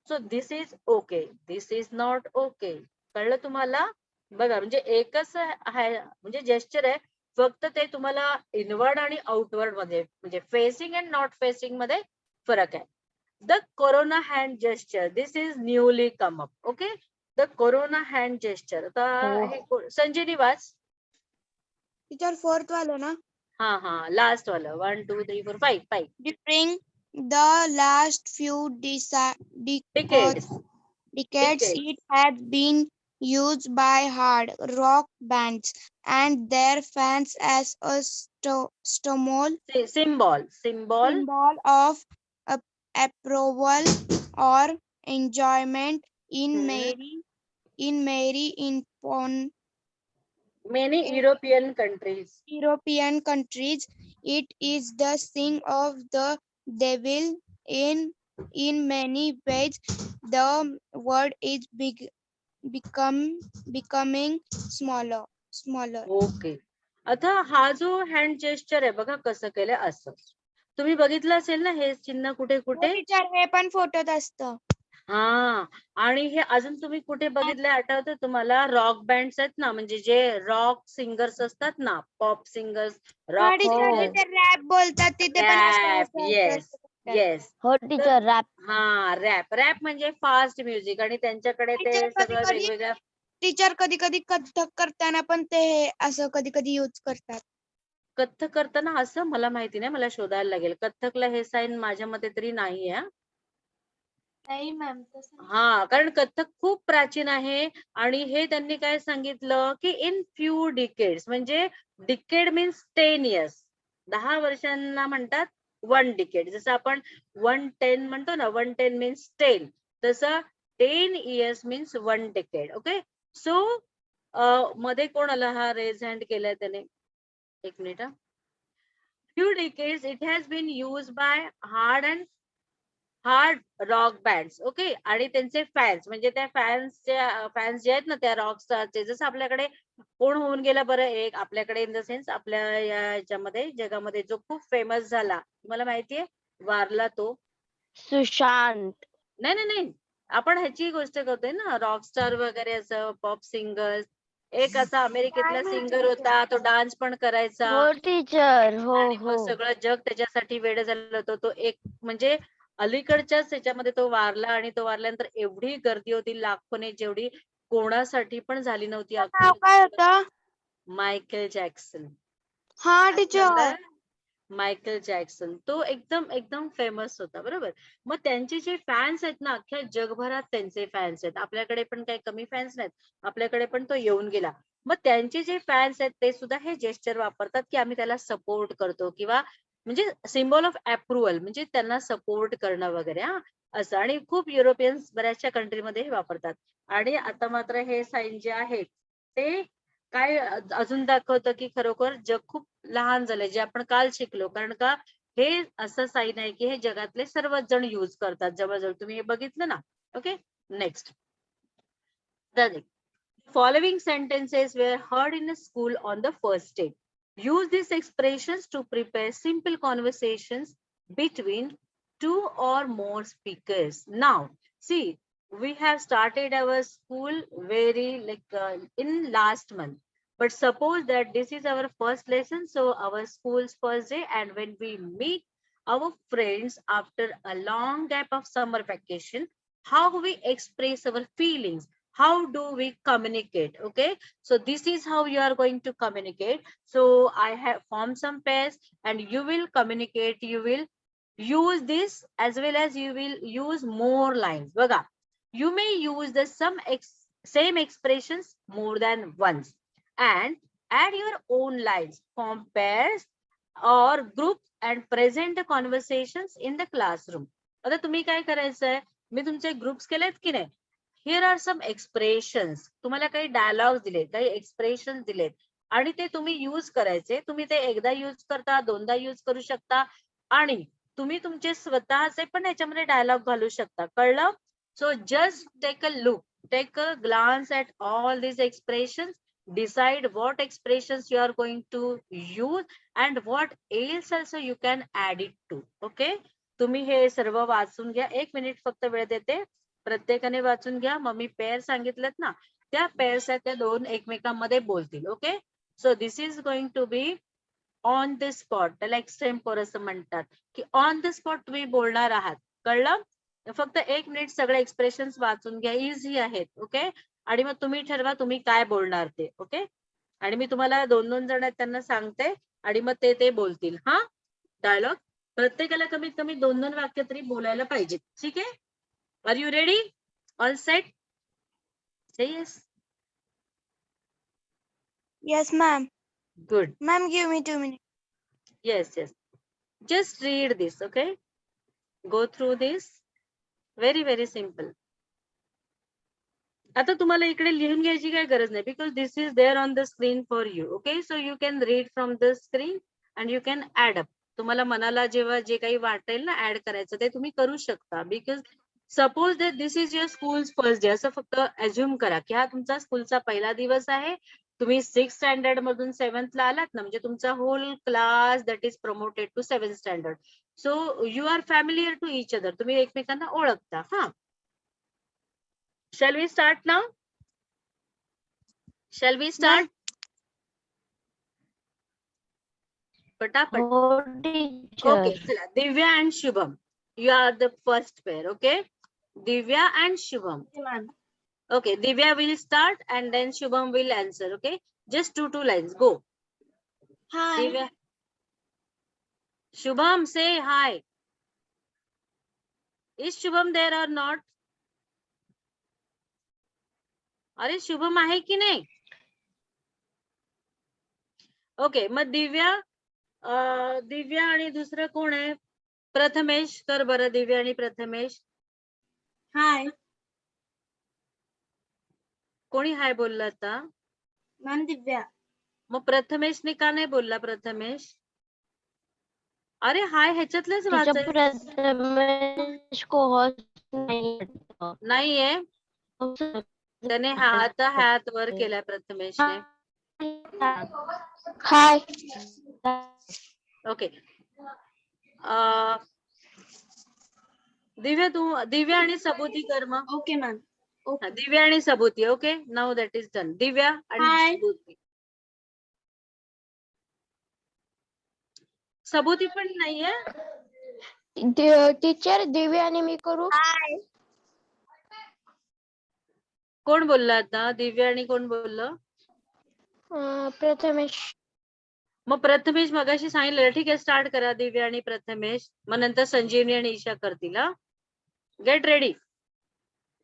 [SPEAKER 1] so this is okay, this is not okay. कळलं तुम्हाला? बघा, म्हणजे एकच आहे, म्हणजे gesture आहे, फक्त ते तुम्हाला इनवर्ड आणि आउटवर्ड मध्ये, म्हणजे फेसिंग अँड नॉट फेसिंग मध्ये फरक आहे. The corona hand gesture, this is newly come up. Okay, the corona hand gesture. आता हे संजयनी वाच.
[SPEAKER 4] टीचर फोर्थ वाला ना.
[SPEAKER 1] हा हा, लास्ट वाला. 1 2 3 4 5 5
[SPEAKER 4] During the last few
[SPEAKER 1] decades.
[SPEAKER 4] decades, it has been used by hard rock bands and their fans as a symbol of approval or enjoyment in
[SPEAKER 1] Many European countries.
[SPEAKER 4] It is the sign of the devil in many ways. The world is becoming smaller.
[SPEAKER 1] Okay, आता हा जो hand gesture आहे बघा कसं केलंय असं. तुम्ही बघितलं असेल ना हे चिन्ह कुठे कुठे?
[SPEAKER 4] हे पण फोटोत असतं.
[SPEAKER 1] हा, आणि हे अजून तुम्ही कुठे बघितलंय आठवतं तुम्हाला? रॉक बँड्स आहेत ना, म्हणजे जे रॉक सिंगर्स असतात ना, पॉप सिंगर्स, रॉक
[SPEAKER 4] रॅप बोलतात तिथे पण
[SPEAKER 1] रॅप. Yes yes.
[SPEAKER 3] हो टीचर, रॅप.
[SPEAKER 1] हा, रॅप म्हणजे फास्ट म्युझिक, आणि त्यांच्याकडे ते सगळं वेगवेगळ्या.
[SPEAKER 4] टीचर कधी कधी कथ्थक करताना पण ते असं कधी कधी यूज करतात.
[SPEAKER 1] कथ्थक करताना असं मला माहिती नाही, मला शोधायला लागेल. कथ्थकला हे साईन माझ्या मते तरी नाहीये.
[SPEAKER 2] नाही मॅम.
[SPEAKER 1] हा, कारण कथ्थक खूप प्राचीन आहे. आणि हे त्यांनी काय सांगितलं की इन फ्यू डिकेड्स, म्हणजे डिकेड मीन्स 10 years. 10 वर्षांना म्हणतात 1 डिकेड. जसं आपण 110 म्हणतो ना, 110 मीन्स 10, तसं 10 years means 1 decade. Okay, so मध्ये कोण आला? हा रेज हँड केलाय त्याने. एक minute. Few decades it has been used by hard and hard rock bands. Okay, आणि त्यांचे फॅन्स म्हणजे त्या फॅन्स जे आहेत ना त्या रॉक स्टारचे, जसं आपल्याकडे कोण होऊन गेला बरं एक आपल्याकडे इन द सेन्स आपल्या याच्यामध्ये जगामध्ये जो खूप फेमस झाला, तुम्हाला माहितीये वारला तो.
[SPEAKER 3] सुशांत.
[SPEAKER 1] नाही नाही नाही, आपण ह्याची गोष्ट करतोय ना, रॉकस्टार वगैरे असं पॉप सिंगर्स. एक असा अमेरिकेतला सिंगर होता, तो डान्स पण करायचा
[SPEAKER 3] हो टीचर. हो
[SPEAKER 1] आणि
[SPEAKER 3] हो.
[SPEAKER 1] मग सगळं जग त्याच्यासाठी वेड झालं होतं. तो एक म्हणजे अलीकडच्याच त्याच्यामध्ये तो वारला आणि तो वारल्यानंतर एवढी गर्दी होती लाखोने, जेवढी कोणासाठी पण झाली नव्हती.
[SPEAKER 4] नाव काय होतं?
[SPEAKER 1] Michael Jackson.
[SPEAKER 4] हा टीचर.
[SPEAKER 1] मायकेल जॅक्सन तो एकदम एकदम फेमस होता, बरोबर. मग त्यांचे जे फॅन्स आहेत ना, अख्ख्या जगभरात त्यांचे फॅन्स आहेत. आपल्याकडे पण काही कमी फॅन्स नाहीत, आपल्याकडे पण तो येऊन गेला. मग त्यांचे जे फॅन्स आहेत ते सुद्धा हे जेस्चर वापरतात की आम्ही त्याला सपोर्ट करतो, किंवा म्हणजे सिम्बॉल ऑफ अप्रुव्हल, म्हणजे त्यांना सपोर्ट करणं वगैरे, हा असं. आणि खूप युरोपियन्स बऱ्याचशा कंट्रीमध्ये हे वापरतात. आणि आता मात्र हे साईन जे आहे ते काय अजून दाखवतं की खरोखर जग खूप लहान झालंय, जे आपण काल शिकलो. कारण का हे असं साईन आहे की हे जगातले सर्वच जण युज करतात जवळजवळ. तुम्ही हे बघितलं ना. Okay, next. The following sentences were heard in a school on the first day. Use these expressions to prepare simple conversations between two or more speakers. Now, see, we have started our school very in last month. But suppose that this is our first lesson, so our school's first day, and when we meet our friends after a long gap of summer vacation, how we express our feelings, how do we communicate? Okay, so this is how you are going to communicate. So I have formed some pairs and you will communicate, you will use this as well as you will use more lines. Baga, you may use the same expressions more than once and add your own lines, form pairs or groups and present the conversations in the classroom. आता तुम्ही काय करायचंय, मी तुमचे groups केलेत की नाही. Here are some expressions, तुम्हाला काही डायलॉग्स दिलेत, काही एक्सप्रेशन्स दिलेत आणि ते तुम्ही यूज करायचे. तुम्ही ते एकदा यूज करता, दोनदा यूज करू शकता आणि तुम्ही तुमचे स्वतःचे पण याच्यामध्ये डायलॉग घालू शकता. कळलं? So just take a look, take a glance at all these expressions, decide what expressions you are going to use and what else also you can add it to. Okay, तुम्ही हे सर्व वाचून घ्या. 1 minute फक्त वेळ देते, प्रत्येकाने वाचून घ्या. मग मी पेअर सांगितलेत ना, त्या पेअर्स आहेत त्या दोन एकमेकांमध्ये बोलतील. Okay, so this is going to be on the spot. त्याला एक्सटेम्पोर असं म्हणतात की ऑन द स्पॉट तुम्ही बोलणार आहात. कळलं? फक्त 1 मिनिट सगळे एक्सप्रेशन्स वाचून घ्या, इझी आहेत. ओके, आणि मग तुम्ही ठरवा तुम्ही काय बोलणार ते. ओके, आणि मी तुम्हाला 2-2 जण आहेत त्यांना सांगते आणि मग ते बोलतील. हा डायलॉग प्रत्येकाला कमीत कमी 2-2 वाक्य तरी बोलायला पाहिजे. ठीक आहे? Are you ready? All set? Say yes.
[SPEAKER 4] Yes, ma'am.
[SPEAKER 1] Good.
[SPEAKER 4] Ma'am, give me 2 minutes.
[SPEAKER 1] Yes, yes. Just read this, okay? Go through this. Very, very simple. आता तुम्हाला इकडे लिहून घ्यायची काय गरज नाही, because this is there on the screen for you. Okay, so you can read from the screen and you can add up. तुम्हाला मनाला जेव्हा जे काही वाटेल ना ऍड करायचं ते तुम्ही करू शकता. Because suppose that this is your schools first day, असं फक्त अज्युम करा की हा तुमचा स्कूलचा पहिला दिवस आहे. तुम्ही 6th स्टँडर्ड मधून 7th ला आलात ना, म्हणजे तुमचा whole class that is promoted to 7th standard. So you are familiar to each other, तुम्ही एकमेकांना ओळखता. हा, shall we start now? Shall we start? Patapat.
[SPEAKER 3] हो टीचर.
[SPEAKER 1] Okay, चला. Divya and Shubham, you are the first pair. Okay, Divya and Shubham. Okay, Divya will start and then Shubham will answer. Okay, just two lines. Go.
[SPEAKER 2] Hi.
[SPEAKER 1] Divya. Shubham, say hi. Is Shubham there or not? अरे शुभम आहे की नाही? Okay, मग दिव्या आणि दुसरं कोण आहे? प्रथमेश. कर बरं दिव्या आणि प्रथमेश.
[SPEAKER 2] Hi.
[SPEAKER 1] कोणी हाय बोलला आता?
[SPEAKER 2] Ma'am Divya.
[SPEAKER 1] मग प्रथमेशने का नाही बोलला? प्रथमेश अरे हाय ह्याच्यातलेच
[SPEAKER 3] तिच्या
[SPEAKER 1] वाचायचं
[SPEAKER 3] प्रथमेश कोहस नाही वाटतं.
[SPEAKER 1] नाहीये. त्याने हात वर केलाय प्रथमेशने.
[SPEAKER 4] हाय.
[SPEAKER 1] ओके. दिव्या आणि सबुती कर मग.
[SPEAKER 2] Okay, ma'am.
[SPEAKER 1] हा, दिव्या आणि Sabuti. Okay, now that is done. Divya आणि
[SPEAKER 2] Hi.
[SPEAKER 1] सबुती. सबुती पण नाहीये.
[SPEAKER 4] टीचर दिव्या आणि मी करू.
[SPEAKER 1] कोण बोलला आता? दिव्या आणि कोण बोललं?
[SPEAKER 4] प्रथमेश.
[SPEAKER 1] मग प्रथमेश मगाशी सांगितलं. ठीक आहे, स्टार्ट करा दिव्या आणि प्रथमेश. मग नंतर संजीवनी आणि ईशा करतील. हा, गेट रेडी.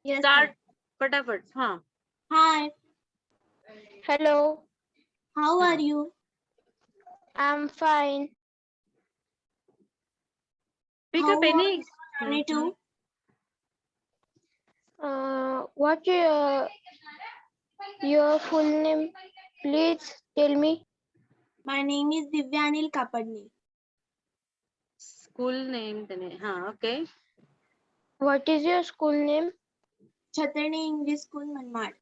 [SPEAKER 2] Yes.
[SPEAKER 1] स्टार्ट फटाफट. हा,
[SPEAKER 2] Hi.
[SPEAKER 4] Hello.
[SPEAKER 2] How are you?
[SPEAKER 4] I am fine.
[SPEAKER 1] Pick
[SPEAKER 2] How
[SPEAKER 1] up any.
[SPEAKER 2] Journey to?
[SPEAKER 4] What your full name? Please tell me.
[SPEAKER 2] My name is Divya Anil Kapadne.
[SPEAKER 1] School name त्याने. हा, okay.
[SPEAKER 4] What is your school name?
[SPEAKER 2] Chaturni English School, Manmad.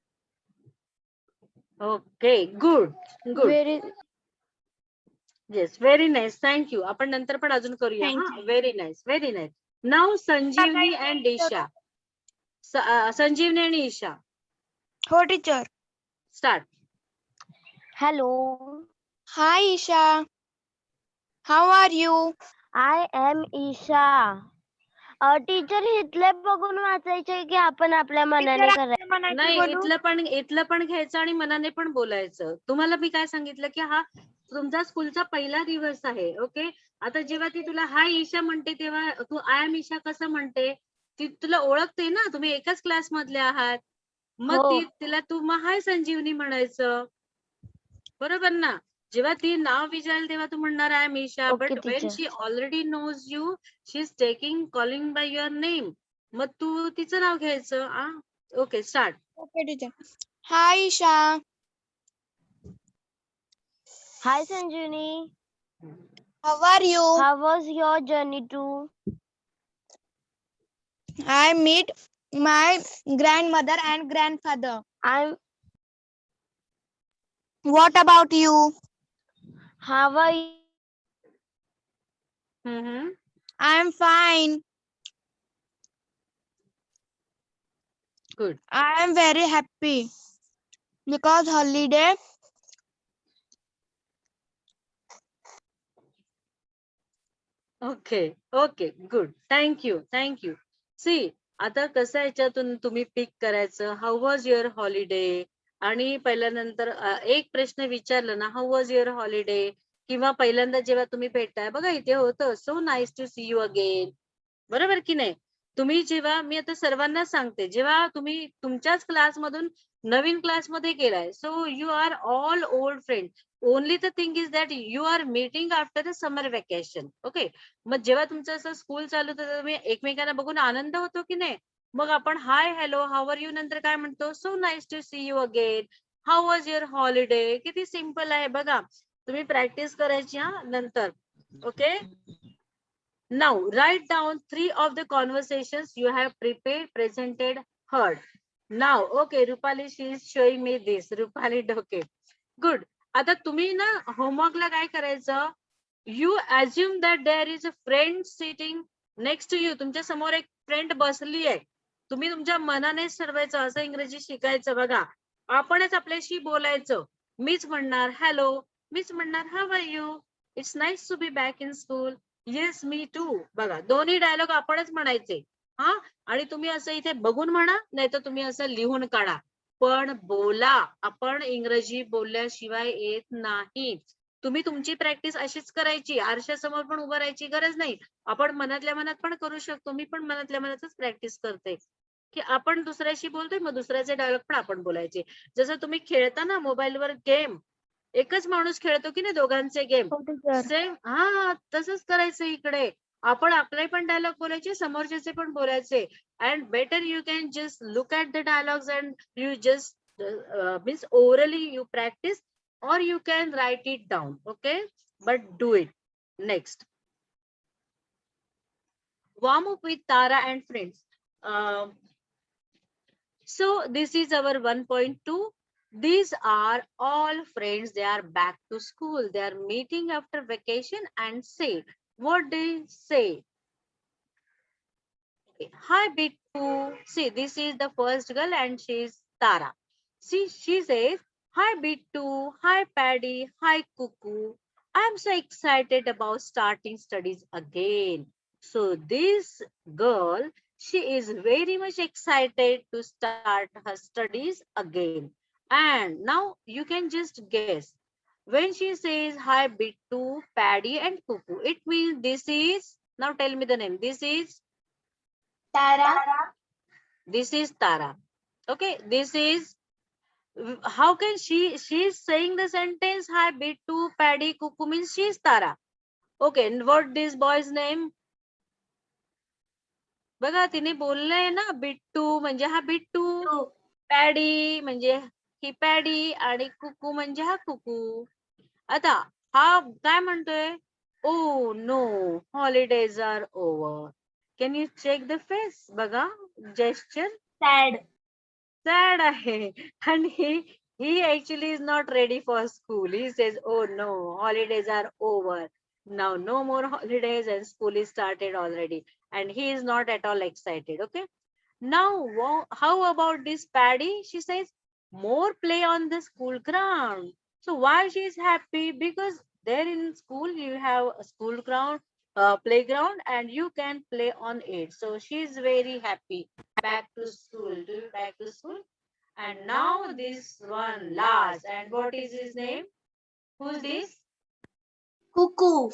[SPEAKER 1] ओके, good good.
[SPEAKER 4] Where is
[SPEAKER 1] yes, very nice. Thank you. आपण नंतर पण अजून करूया.
[SPEAKER 2] Thank
[SPEAKER 1] हा, very nice, very nice. नाव संजीवनी अँड ईशा. संजीवनी आणि ईशा,
[SPEAKER 4] हो teacher.
[SPEAKER 1] Start.
[SPEAKER 3] Hello.
[SPEAKER 4] Hi Isha. How are you?
[SPEAKER 3] I am Isha. Teacher इथले बघून वाचायचे की आपण आपल्या मनाने करायचं?
[SPEAKER 1] नाही, इथलं पण घ्यायचं आणि मनाने पण बोलायचं. तुम्हाला मी काय सांगितलं की हा तुमचा स्कूलचा पहिला दिवस आहे. ओके, आता जेव्हा ती तुला हाय ईशा म्हणते तेव्हा तू आय एम ईशा कसं म्हणते? ती तुला ओळखते ना, तुम्ही एकाच क्लास मधले आहात. मग
[SPEAKER 3] हो.
[SPEAKER 1] तिला तू मग हाय संजीवनी म्हणायचं, बरोबर ना? जेव्हा ती नाव विचारेल तेव्हा तू म्हणणार I am Isha.
[SPEAKER 3] Okay,
[SPEAKER 1] but when
[SPEAKER 3] teacher.
[SPEAKER 1] She already knows you, she is taking calling by your name. मग तू तिचं नाव घ्यायचं. Okay, start.
[SPEAKER 4] Okay teacher. Hi Isha.
[SPEAKER 3] Hi Sanjeevani.
[SPEAKER 4] How are you?
[SPEAKER 3] How was your journey to?
[SPEAKER 4] I meet my grandmother and grandfather. What about you?
[SPEAKER 3] How are you?
[SPEAKER 4] I am fine.
[SPEAKER 1] Good.
[SPEAKER 4] I am very happy because holiday.
[SPEAKER 1] Okay okay, good. Thank you thank you. See, आता कसं याच्यातून तुम्ही pick करायचं. How was your holiday? आणि पहिल्यानंतर एक प्रश्न विचारला ना, हाऊ वॉज युअर हॉलिडे, किंवा पहिल्यांदा जेव्हा तुम्ही भेटताय बघा इथे होतं so nice to see you again, बरोबर की नाही? तुम्ही जेव्हा, मी आता सर्वांना सांगते, जेव्हा तुम्ही तुमच्याच क्लासमधून नवीन क्लासमध्ये गेलाय, so you are all old friend. Only the thing is that you are meeting after the summer vacation. Okay, मग जेव्हा तुमचं असं स्कूल चालू होतं तुम्ही एकमेकांना बघून आनंद होतो की नाही? मग आपण hi hello how are you नंतर काय म्हणतो? So nice to see you again. How was your holiday? किती सिम्पल आहे बघा. तुम्ही प्रॅक्टिस करायची हा नंतर. Okay, now write down 3 of the conversations you have prepared, presented, heard. Now, okay, Rupali, she is showing me this. Rupali, okay, good. आता तुम्ही ना होमवर्कला काय करायचं? You assume that there is a friend sitting next to you. तुमच्या समोर एक friend बसली आहे. तुम्ही तुमच्या मनानेच ठरवायचं असं इंग्रजी शिकायचं बघा. आपणच आपल्याशी बोलायचं. मीच म्हणणार हॅलो, मीच म्हणणार how are you, it's nice to be back in school, yes me too. बघा, दोन्ही डायलॉग आपणच म्हणायचे. हा, आणि तुम्ही असं इथे बघून म्हणा, नाही तर तुम्ही असं लिहून काढा, पण बोला. आपण इंग्रजी बोलल्याशिवाय येत नाही. तुम्ही तुमची प्रॅक्टिस अशीच करायची. आरशासमोर पण उभं राहायची गरज नाही. आपण मनातल्या मनात पण करू शकतो. मी पण मनातल्या मनातच प्रॅक्टिस करते की आपण दुसऱ्याशी बोलतोय, मग दुसऱ्याचे डायलॉग पण आपण बोलायचे. जसं तुम्ही खेळता ना मोबाईलवर गेम, एकच माणूस खेळतो की नाही दोघांचे गेम, सेम हा तसंच करायचं इकडे. आपण आपले पण डायलॉग बोलायचे, समोरच्याचे पण बोलायचे. And better you can just look at the dialogues and you just means orally you practice, or you can write it down. Okay, but do it. Next, warm up with Tara and friends. So this is our 1.2. These are all friends. They are back to school. They are meeting after vacation and say, what they say? Okay. Hi, Bittu. See, this is the first girl and she is Tara. See, she says, hi, Bittu. Hi, Paddy. Hi, Cuckoo. I'm so excited about starting studies again. So this girl, she is very much excited to start her studies again. And now you can just guess. When she says, hi, Bittu, Paddy and Cuckoo, it means this is, now tell me the name.
[SPEAKER 2] Tara.
[SPEAKER 1] This is Tara. Okay, this is, how can she's saying the sentence, hi, Bittu, Paddy, Cuckoo means she's Tara. Okay, and what this boy's name? बघा तिने बोललंय ना बिट्टू म्हणजे हा Bittu, paddy म्हणजे ही paddy आणि कुकू म्हणजे हा कुकू. आता हा काय म्हणतोय? Oh no, holidays are over. Can you check the face? बघा जेस्चर
[SPEAKER 2] Sad.
[SPEAKER 1] सॅड आहे आणि he actually is not ready for school. He says, oh no, holidays are over. Now no more holidays and school is started already. And he is not at all excited. Okay. Now, how about this Paddy? She says, more play on the school ground. So why she is happy? Because there in school you have a school ground, playground, and you can play on it. So she is very happy. Back to school. Back to school. And now this one last. And what is his name? Who's this?
[SPEAKER 2] Cuckoo.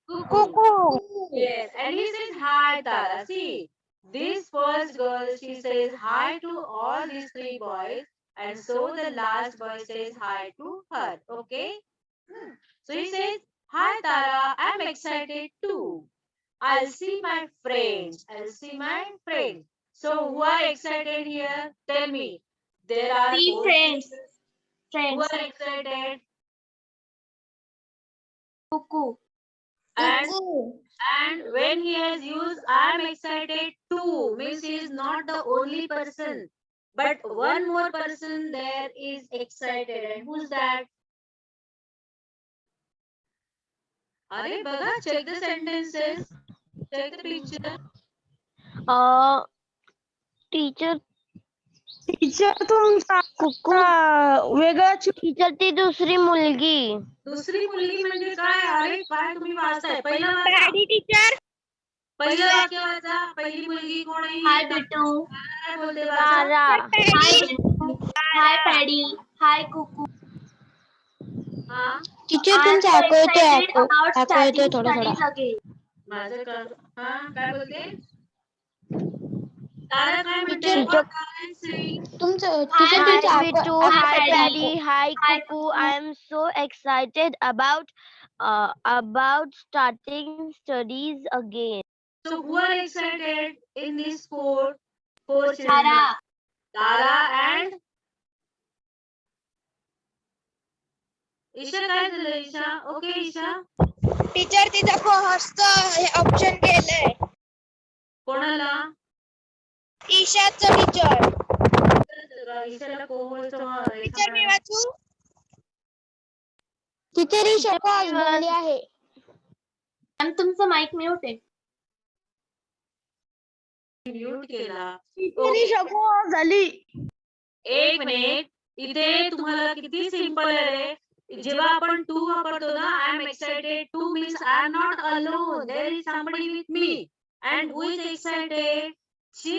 [SPEAKER 1] Cuckoo. Yes. And he says, hi, Tara. See, this first girl, she says hi to all these three boys. And so the last boy says hi to her. Okay. So he says, hi, Tara. I'm excited too. I'll see my friends. I'll see my friends. So who are excited here? Tell me. There are
[SPEAKER 2] Three
[SPEAKER 1] four
[SPEAKER 2] friends.
[SPEAKER 1] who
[SPEAKER 2] Friends.
[SPEAKER 1] are excited.
[SPEAKER 2] Cuckoo.
[SPEAKER 1] And when he has used I'm excited too, means he is not the only person. But one more person there is excited. And who's that? Are baga, check the sentences. Check the picture.
[SPEAKER 3] Teacher
[SPEAKER 4] teacher तुमचा
[SPEAKER 3] कुकू
[SPEAKER 4] वेगळा
[SPEAKER 3] teacher ती दुसरी मुलगी.
[SPEAKER 1] दुसरी मुलगी म्हणजे काय? अरे काय तुम्ही वाचताय? पहिलं वाचा.
[SPEAKER 4] टीचर
[SPEAKER 1] पहिलं वाक्य वाचा. पहिली मुलगी कोण आहे?
[SPEAKER 2] Hi, Bittu.
[SPEAKER 1] काय बोलते वाचा?
[SPEAKER 3] तारा.
[SPEAKER 2] Hi, Bittu. Hi, Paddy. Hi, Cuckoo.
[SPEAKER 1] हा.
[SPEAKER 4] टीचर
[SPEAKER 2] I'm
[SPEAKER 4] तुमचा
[SPEAKER 2] so
[SPEAKER 4] ऐकू येतोय,
[SPEAKER 2] excited about
[SPEAKER 4] ऐकू येतोय
[SPEAKER 2] starting
[SPEAKER 4] थोडा थोडा.
[SPEAKER 2] studies again.
[SPEAKER 1] माझं का हा काय बोलते? तारा काय म्हणते?
[SPEAKER 4] Teacher,
[SPEAKER 1] What are you saying?
[SPEAKER 4] तुमचं
[SPEAKER 2] Hi,
[SPEAKER 4] टीचर
[SPEAKER 3] Hi
[SPEAKER 4] तुमचं
[SPEAKER 3] Bittu,
[SPEAKER 2] Hi,
[SPEAKER 3] hi
[SPEAKER 2] Paddy.
[SPEAKER 3] Paddy, hi
[SPEAKER 2] Hi,
[SPEAKER 3] Cuckoo. I am so excited about starting studies again.
[SPEAKER 1] So who are excited in this four children?
[SPEAKER 2] Tara.
[SPEAKER 1] Tara and Isha. काय झालं Isha? Okay Isha.
[SPEAKER 4] Teacher तिचा कोहर्सचं option गेलंय.
[SPEAKER 1] कोणाला?
[SPEAKER 4] ईशाचं teacher.
[SPEAKER 1] ईशाला कोहळचं
[SPEAKER 4] teacher मी वाचू? Teacher Isha call झाली आहे.
[SPEAKER 2] Ma'am तुमचं mic mute आहे.
[SPEAKER 1] म्यूट केला.
[SPEAKER 4] टीचर ईशा कॉल झाली.
[SPEAKER 1] एक मिनिट. इथे तुम्हाला किती सिंपल आहे रे. जेव्हा आपण टू वापरतो ना, I am excited too means I am not alone, there is somebody with me. And who is excited? She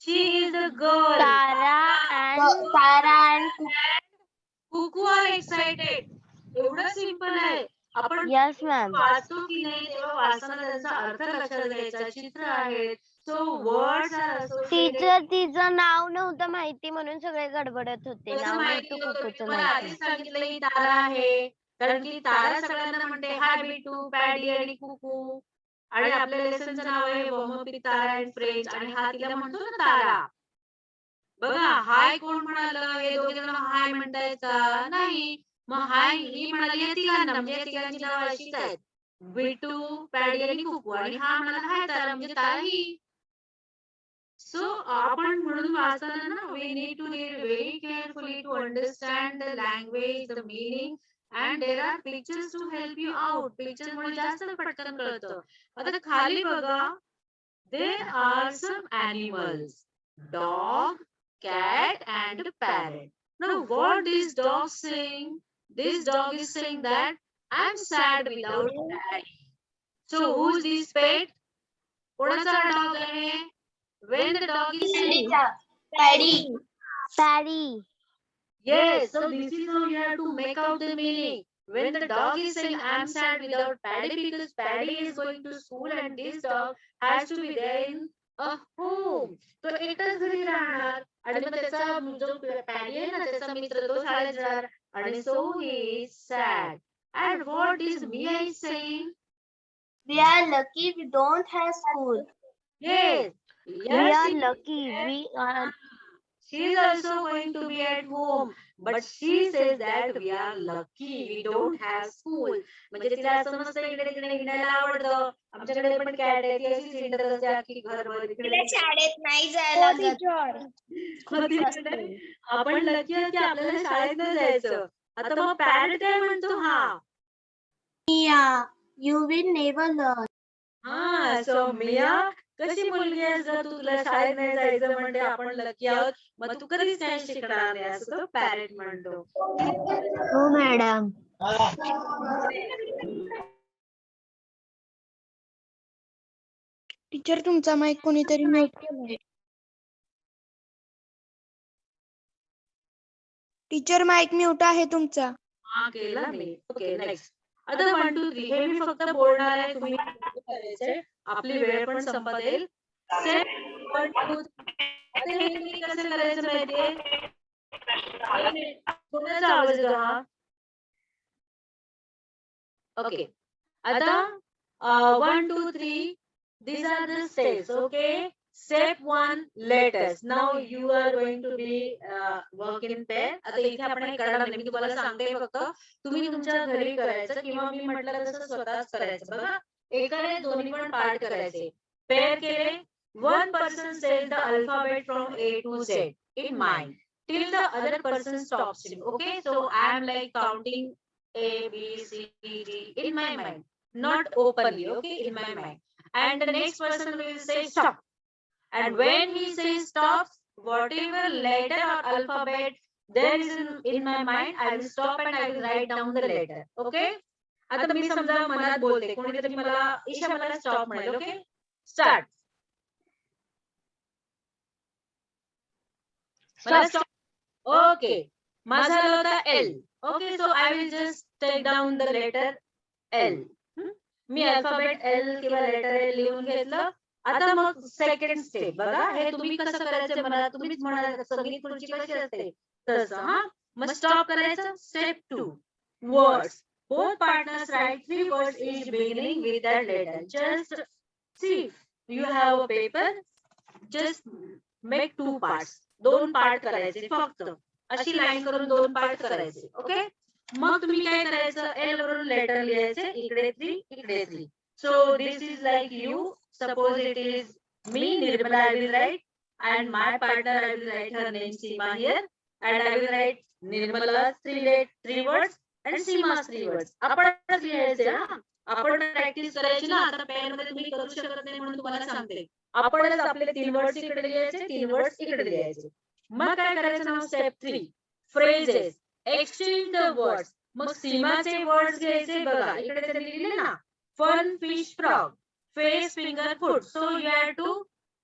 [SPEAKER 1] is the girl.
[SPEAKER 3] Tara and
[SPEAKER 1] Kuku are excited. एवढं सिंपल आहे. आपण
[SPEAKER 3] yes ma'am.
[SPEAKER 1] वाचतो की नाही तेव्हा वाचताना त्यांचा अर्थ लक्षात घ्यायचा. चित्र आहेत. So words are associated.
[SPEAKER 3] Teacher तिचं नाव नव्हतं माहिती म्हणून सगळे गडबडत होते.
[SPEAKER 1] कसं
[SPEAKER 3] नाव
[SPEAKER 1] माहिती
[SPEAKER 3] नव्हतं
[SPEAKER 1] होतं? मी
[SPEAKER 3] कुकूचं
[SPEAKER 1] तुम्हाला
[SPEAKER 3] माहिती.
[SPEAKER 1] आधीच सांगितलं ही तारा आहे. कारण की तारा सगळ्यांना म्हणते हाय बिटू, पॅडी आणि कुकू. आणि आपल्या लेसनचं नाव आहे warm up with Tara and friends. आणि हा तिला म्हणतो ना तारा. बघा हाय कोण म्हणालं? हे दोघे जण हाय म्हणतायत का? नाही. मग हाय ही म्हणाली या तिघांना, म्हणजे या तिघांची नावं अशीच आहेत. विटू, पॅडी आणि कुकू आणि हा म्हणाला हाय तारा म्हणजे तारा ही. सो आपण म्हणून वाचताना ना we need to read very carefully to understand the language, the meaning and there are pictures to help you out. Pictures मुळे जास्त पटकन कळतं. आता खाली बघा, there are some animals, dog, cat and parrot. Now what this dog saying? This dog is saying that I'm sad without daddy. So who's this pet? कोणाचा dog आहे? When the dog is saying
[SPEAKER 2] Paddy.
[SPEAKER 3] Paddy.
[SPEAKER 1] yes, so this is how you have to make out the meaning. When the dog is saying I'm sad without Paddy because Paddy is going to school and this dog has to be there in a home. तो एकटाच घरी राहणार आणि मग त्याचा जो paddy आहे ना त्याचा मित्र तो शाळेत जाणार आणि so he is sad. And what is Mia is saying?
[SPEAKER 2] We are lucky we don't have school.
[SPEAKER 1] Yes.
[SPEAKER 3] We are lucky. We are.
[SPEAKER 1] She is also going to be at home, but she says that we are lucky we don't have school. म्हणजे तिला असं मस्त इकडे तिकडे हिंडायला आवडतं. आमच्याकडे पण cat आहे ती अशीच हिंडत असते अख्खी घरभर इकडे
[SPEAKER 2] शाळेत नाही जायला लागत.
[SPEAKER 1] मग ती म्हणते, आपण लकी आहोत की आपल्याला शाळेत नाही जायचं. आता मग पॅरेंट काय म्हणतो हा
[SPEAKER 2] Yeah, you will never learn.
[SPEAKER 1] हा सो मिया कशी मुलगी आहेस ग तू तुला शाळेत नाही जायचं म्हणते आपण लकी आहोत मग तू कधीच काही शिकणार नाही असं तो पॅरेंट म्हणतो.
[SPEAKER 3] हो मॅडम.
[SPEAKER 4] टीचर तुमचा माईक कोणीतरी म्यूट केलाय. टीचर माईक म्यूट आहे तुमचा.
[SPEAKER 1] हा केला मी. Okay next. आता 1 2 3 हे मी फक्त बोलणार आहे तुम्ही करायचंय आपली वेळ पण संपत येईल. 1 2 आता हे तुम्ही कसं करायचं माहितीये कोणाचा आवाज येतो हा ओके आता 1 2 3 these are the steps okay. Step 1 letters. Now you are going to be work in pair. आता इथे आपण हे करणार नाही मी तुम्हाला सांगते फक्त तुम्ही तुमच्या घरी करायचं किंवा मी म्हटलं तसं स्वतःच करायचं बघा एकाने दोन्ही पण पार्ट करायचे पेअर केले. One person says the alphabet from A to Z in mind till the other person stops him. Okay, so I am like counting A, B, C, D in my mind, not openly. Okay, in my mind, and the next person will say stop. And when he says stop, whatever letter or alphabet there is in my mind, I will stop and I will write down the letter. Okay. आता मी समजा मनात बोलते कोणीतरी मला ईशा मला stop म्हणेल. Okay start. Okay माझा आला होता L. Okay so I will just take down the letter L. मी अल्फाबेट एल किंवा लेटर एल लिहून घेतलं. आता मग सेकंड स्टेप बघा हे तुम्ही कसं करायचं मला तुम्हीच म्हणाल संगीत खुर्ची कशी असते तसं हा. मग स्टॉप करायचं. Step 2 words. Both partners write 3 words each beginning with that letter. Just see you have a paper. Just make 2 parts. 2 part करायचे फक्त अशी लाईन करून 2 पार्ट करायचे. ओके मग तुम्ही काय करायचं एल वरून लेटर लिहायचे इकडे 3 इकडे 3. So this is like you. Suppose it is me, Nirmala, I will write, and my partner, I will write her name Seema here, and I will write Nirmala's 3 words and Seema's 3 words. आपणच लिहायचे हा. आपण practice करायची ना आता pen मध्ये तुम्ही करू शकत नाही म्हणून तुम्हाला सांगते. आपणच आपले 3 वर्ड्स इकडे लिहायचे 3 वर्ड्स इकडे लिहायचे. मग काय करायचं नाव step 3 phrases. Exchange the words. मग सीमाचे वर्ड्स घ्यायचे बघा इकडे त्यांनी लिहिले ना fun fish frog face finger foot. So you have to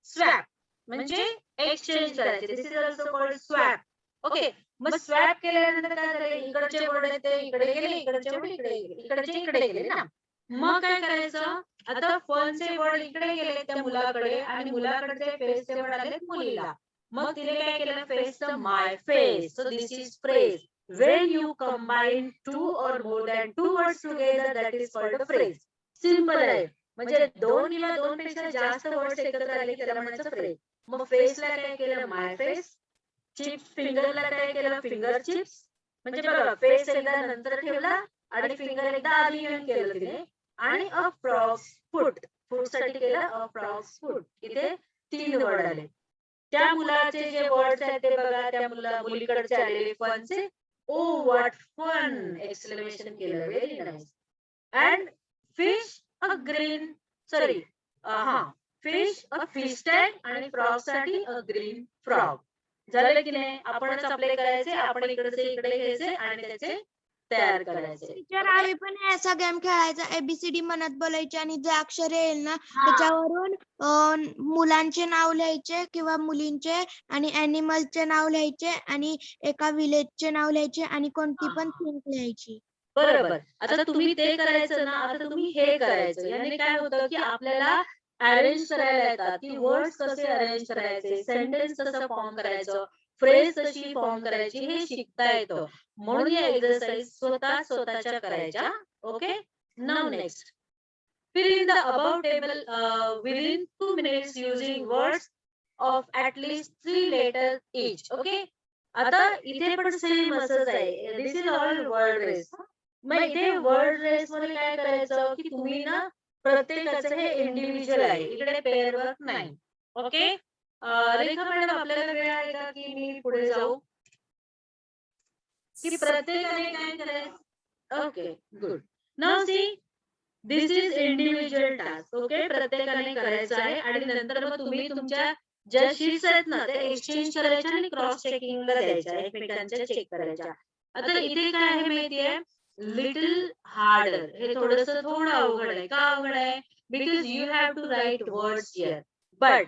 [SPEAKER 1] swap म्हणजे एक्सचेंज करायचे. This is also called swap. Okay मग स्वॅप केल्यानंतर काय झाले इकडचे वर्ड आहेत ते इकडे गेले इकडचे वर्ड इकडे गेले इकडचे इकडे गेले ना. मग काय करायचं आता फनचे वर्ड इकडे गेले त्या मुलाकडे आणि मुलाकडचे फेसचे वर्ड आले मुलीला. मग तिने काय केलं फेसचं my face. So this is phrase. When you combine 2 or more than 2 words together, that is called a phrase. Simple आहे म्हणजे 2 किंवा 2 पेक्षा जास्त वर्ड्स एकत्र आले त्याला म्हणायचं फ्रेज. मग फेसला काय केलं माय फेस. चिप्स फिंगरला काय केलं फिंगर चिप्स. म्हणजे बघा फेस एकदा नंतर ठेवला आणि फिंगर एकदा आधी येऊन केलं तिने. आणि अ फ्रॉक्स फूट. फूट साठी केलं अ फ्रॉक्स फूट. इथे 3 वर्ड आले. त्या मुलाचे जे वर्ड्स आहेत ते बघा, त्या मुलीकडचे आलेले फनचे. ओ व्हॉट फन एक्सक्लेमेशन केलं. Very nice. And fish a green sorry fish a fish tank आणि फ्रॉग साठी अ ग्रीन फ्रॉग. झालं की नाही? आपणच अप्लाय करायचे, आपण इकडचे इकडे घ्यायचे आणि त्याचे तयार करायचे.
[SPEAKER 4] टीचर आम्ही पण असा गेम खेळायचा ABCD म्हणत बोलायचे आणि जे अक्षर येईल ना त्याच्यावरून मुलांचे नाव लिहायचे किंवा मुलींचे आणि अॅनिमलचे नाव लिहायचे आणि एका विलेजचे नाव लिहायचे आणि कोणती पण थिंग लिहायची.
[SPEAKER 1] बरोबर. आता तुम्ही ते करायचं ना, आता तुम्ही हे करायचं. याने काय होतं की आपल्याला अरेंज करायला येतात, की वर्ड्स कसे अरेंज करायचे, सेंटेन्स कसं फॉर्म करायचं, फ्रेज कशी फॉर्म करायची हे शिकता येतं. म्हणून या एक्सरसाइज स्वतःच्या करायच्या. Okay. Now next. Fill in the above table within 2 minutes using words of at least 3 letters each. Okay. आता इथे पण सेम असंच आहे. दिस इज ऑल वर्ड रेस. मग इथे वर्ड रेस मध्ये काय करायचं की तुम्ही ना प्रत्येकाचं हे इंडिव्हिज्युअल आहे. इकडे पेअर वर्क नाही. ओके. रेखा मॅडम आपल्याला वेळ आहे का की मी पुढे जाऊ की प्रत्येकाने काय करायचं? Okay good. Now see this is individual task. Okay. प्रत्येकाने करायचं आहे आणि नंतर मग तुम्ही तुमच्या ज्या शीट्स आहेत ना त्या एक्सचेंज करायच्या आणि क्रॉस चेकिंगला द्यायच्या, एकमेकांच्या चेक करायच्या. आता इथे काय आहे माहितीये, लिटल हार्डर. हे थोडं अवघड आहे. का अवघड आहे? Because you have to write words here. But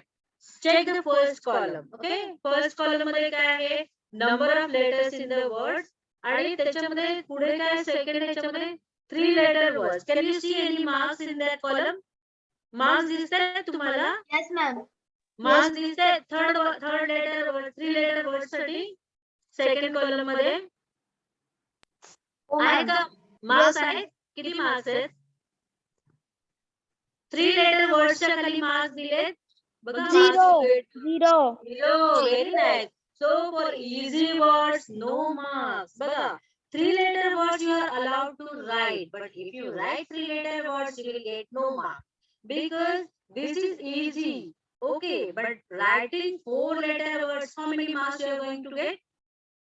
[SPEAKER 1] check the first column. Okay. First column मध्ये काय आहे? Number of letters in the words आणि त्याच्यामध्ये पुढे काय सेकंड ह्याच्यामध्ये 3 letter words. Can you see any marks in that column? Marks दिसतायत तुम्हाला?
[SPEAKER 2] Yes, ma'am.
[SPEAKER 1] मार्क्स दिसतायत third letter word 3 letter word साठी सेकंड कॉलम मध्ये
[SPEAKER 2] Oh,
[SPEAKER 1] आहे
[SPEAKER 2] ma'am.
[SPEAKER 1] का? मार्क्स आहेत? किती मार्क्स आहेत? 3 letter वर्ड्सच्या खाली मार्क्स दिलेत. बघा
[SPEAKER 4] Zero.
[SPEAKER 1] Marks
[SPEAKER 4] Zero.
[SPEAKER 1] Very nice. So for easy words, no marks. बघा 3 letter words you are allowed to write, but if you write 3 letter words, you will get no mark because this is easy. Okay, but writing 4 letter words, how many marks you are going to get?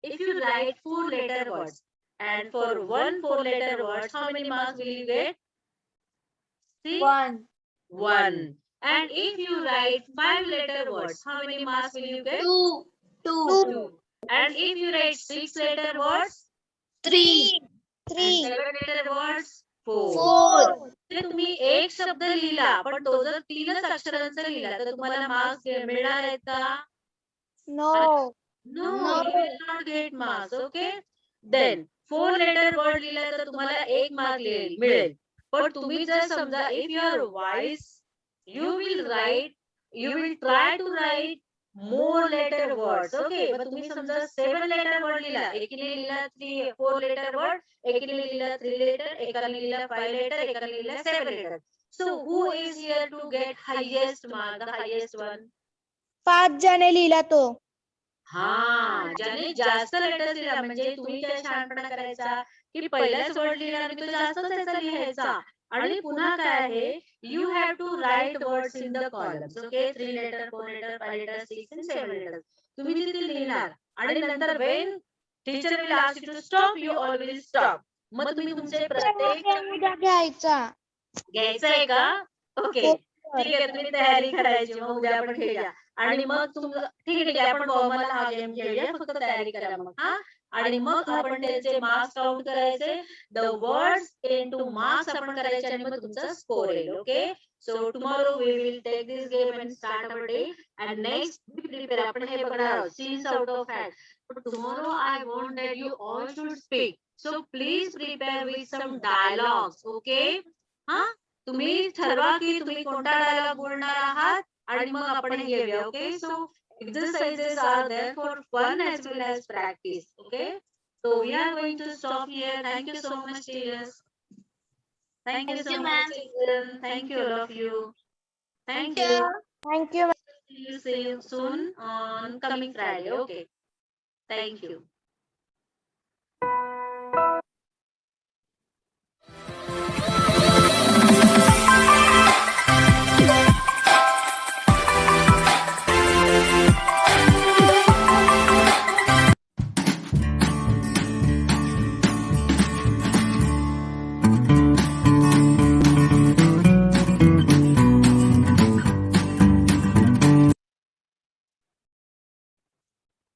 [SPEAKER 1] If you write 4 letter words and for 4 letter words, how many marks will you get? See?
[SPEAKER 2] 1.
[SPEAKER 1] 1. And if you write 5 letter words, how many marks will you get?
[SPEAKER 2] 2. 2.
[SPEAKER 1] 2. And if you write 6 letter words,
[SPEAKER 2] 3.
[SPEAKER 1] and
[SPEAKER 4] 3.
[SPEAKER 1] 7 letter words, 4.
[SPEAKER 2] 4.
[SPEAKER 1] ते तुम्ही एक शब्द लिहिला पण तो जर 3च अक्षरांचा लिहिला तर तुम्हाला मार्क्स मिळणार आहेत का?
[SPEAKER 4] No.
[SPEAKER 1] No, you will not get marks. Okay. Then 4 letter word लिहिला तर तुम्हाला 1 मार्क मिळेल. पण तुम्ही जर समजा if you are wise, you will try to write more letter words. Okay. मग तुम्ही समजा 7 letter word लिहिला, एकीने लिहिला 4 letter word, एकीने लिहिला 3 letter, एकाने लिहिला 5 letter, एकाने लिहिला 7 letter. So who is here to get highest mark, the highest one?
[SPEAKER 4] 5 जणे लिहिला तो.
[SPEAKER 1] ज्याने जास्त लेटर्स लिहिला म्हणजे तुम्ही काय शहाणपणा करायचा की पहिलाच वर्ड लिहिला आणि तो जास्तच त्याचा लिहायचा. आणि पुन्हा काय आहे, you have to write words in the columns. Okay. 3 letter, 4 letter, 5 letter, 6 and 7 letters. तुम्ही तिथे लिहिणार आणि नंतर when teacher will ask you to stop, you all will stop. मग तुम्ही तुमचे प्रत्येक
[SPEAKER 4] उद्या घ्यायचा.
[SPEAKER 1] घ्यायचंय का? ओके. ठीक आहे. तुम्ही तयारी करायची. मग उद्या आपण खेळूया. आणि मग तुमचं ठीक आहे आपण मला हा गेम खेळूया. फक्त तयारी करा मग. आणि मग आपण त्याचे मार्क्स काउंट करायचे. द वर्ड्स इनटू मार्क्स आपण करायचे आणि मग तुमचा स्कोर येईल. Okay. So tomorrow we will take this game and start our day and next be prepare. आपण हे बघणार आहोत scenes out of fact. But tomorrow I want that you all should speak. So please prepare with some dialogues. Okay. तुम्ही ठरवा की तुम्ही कोणता dialogue बोलणार आहात आणि मग आपण हे घेऊया. Okay. So exercises are there for fun as well as practice. Okay. So we are going to stop here. Thank you so much, teachers. Thank you so much, children. Thank you all of you. Thank you.
[SPEAKER 4] Thank you.
[SPEAKER 1] See you soon on coming Friday. Okay. Thank you.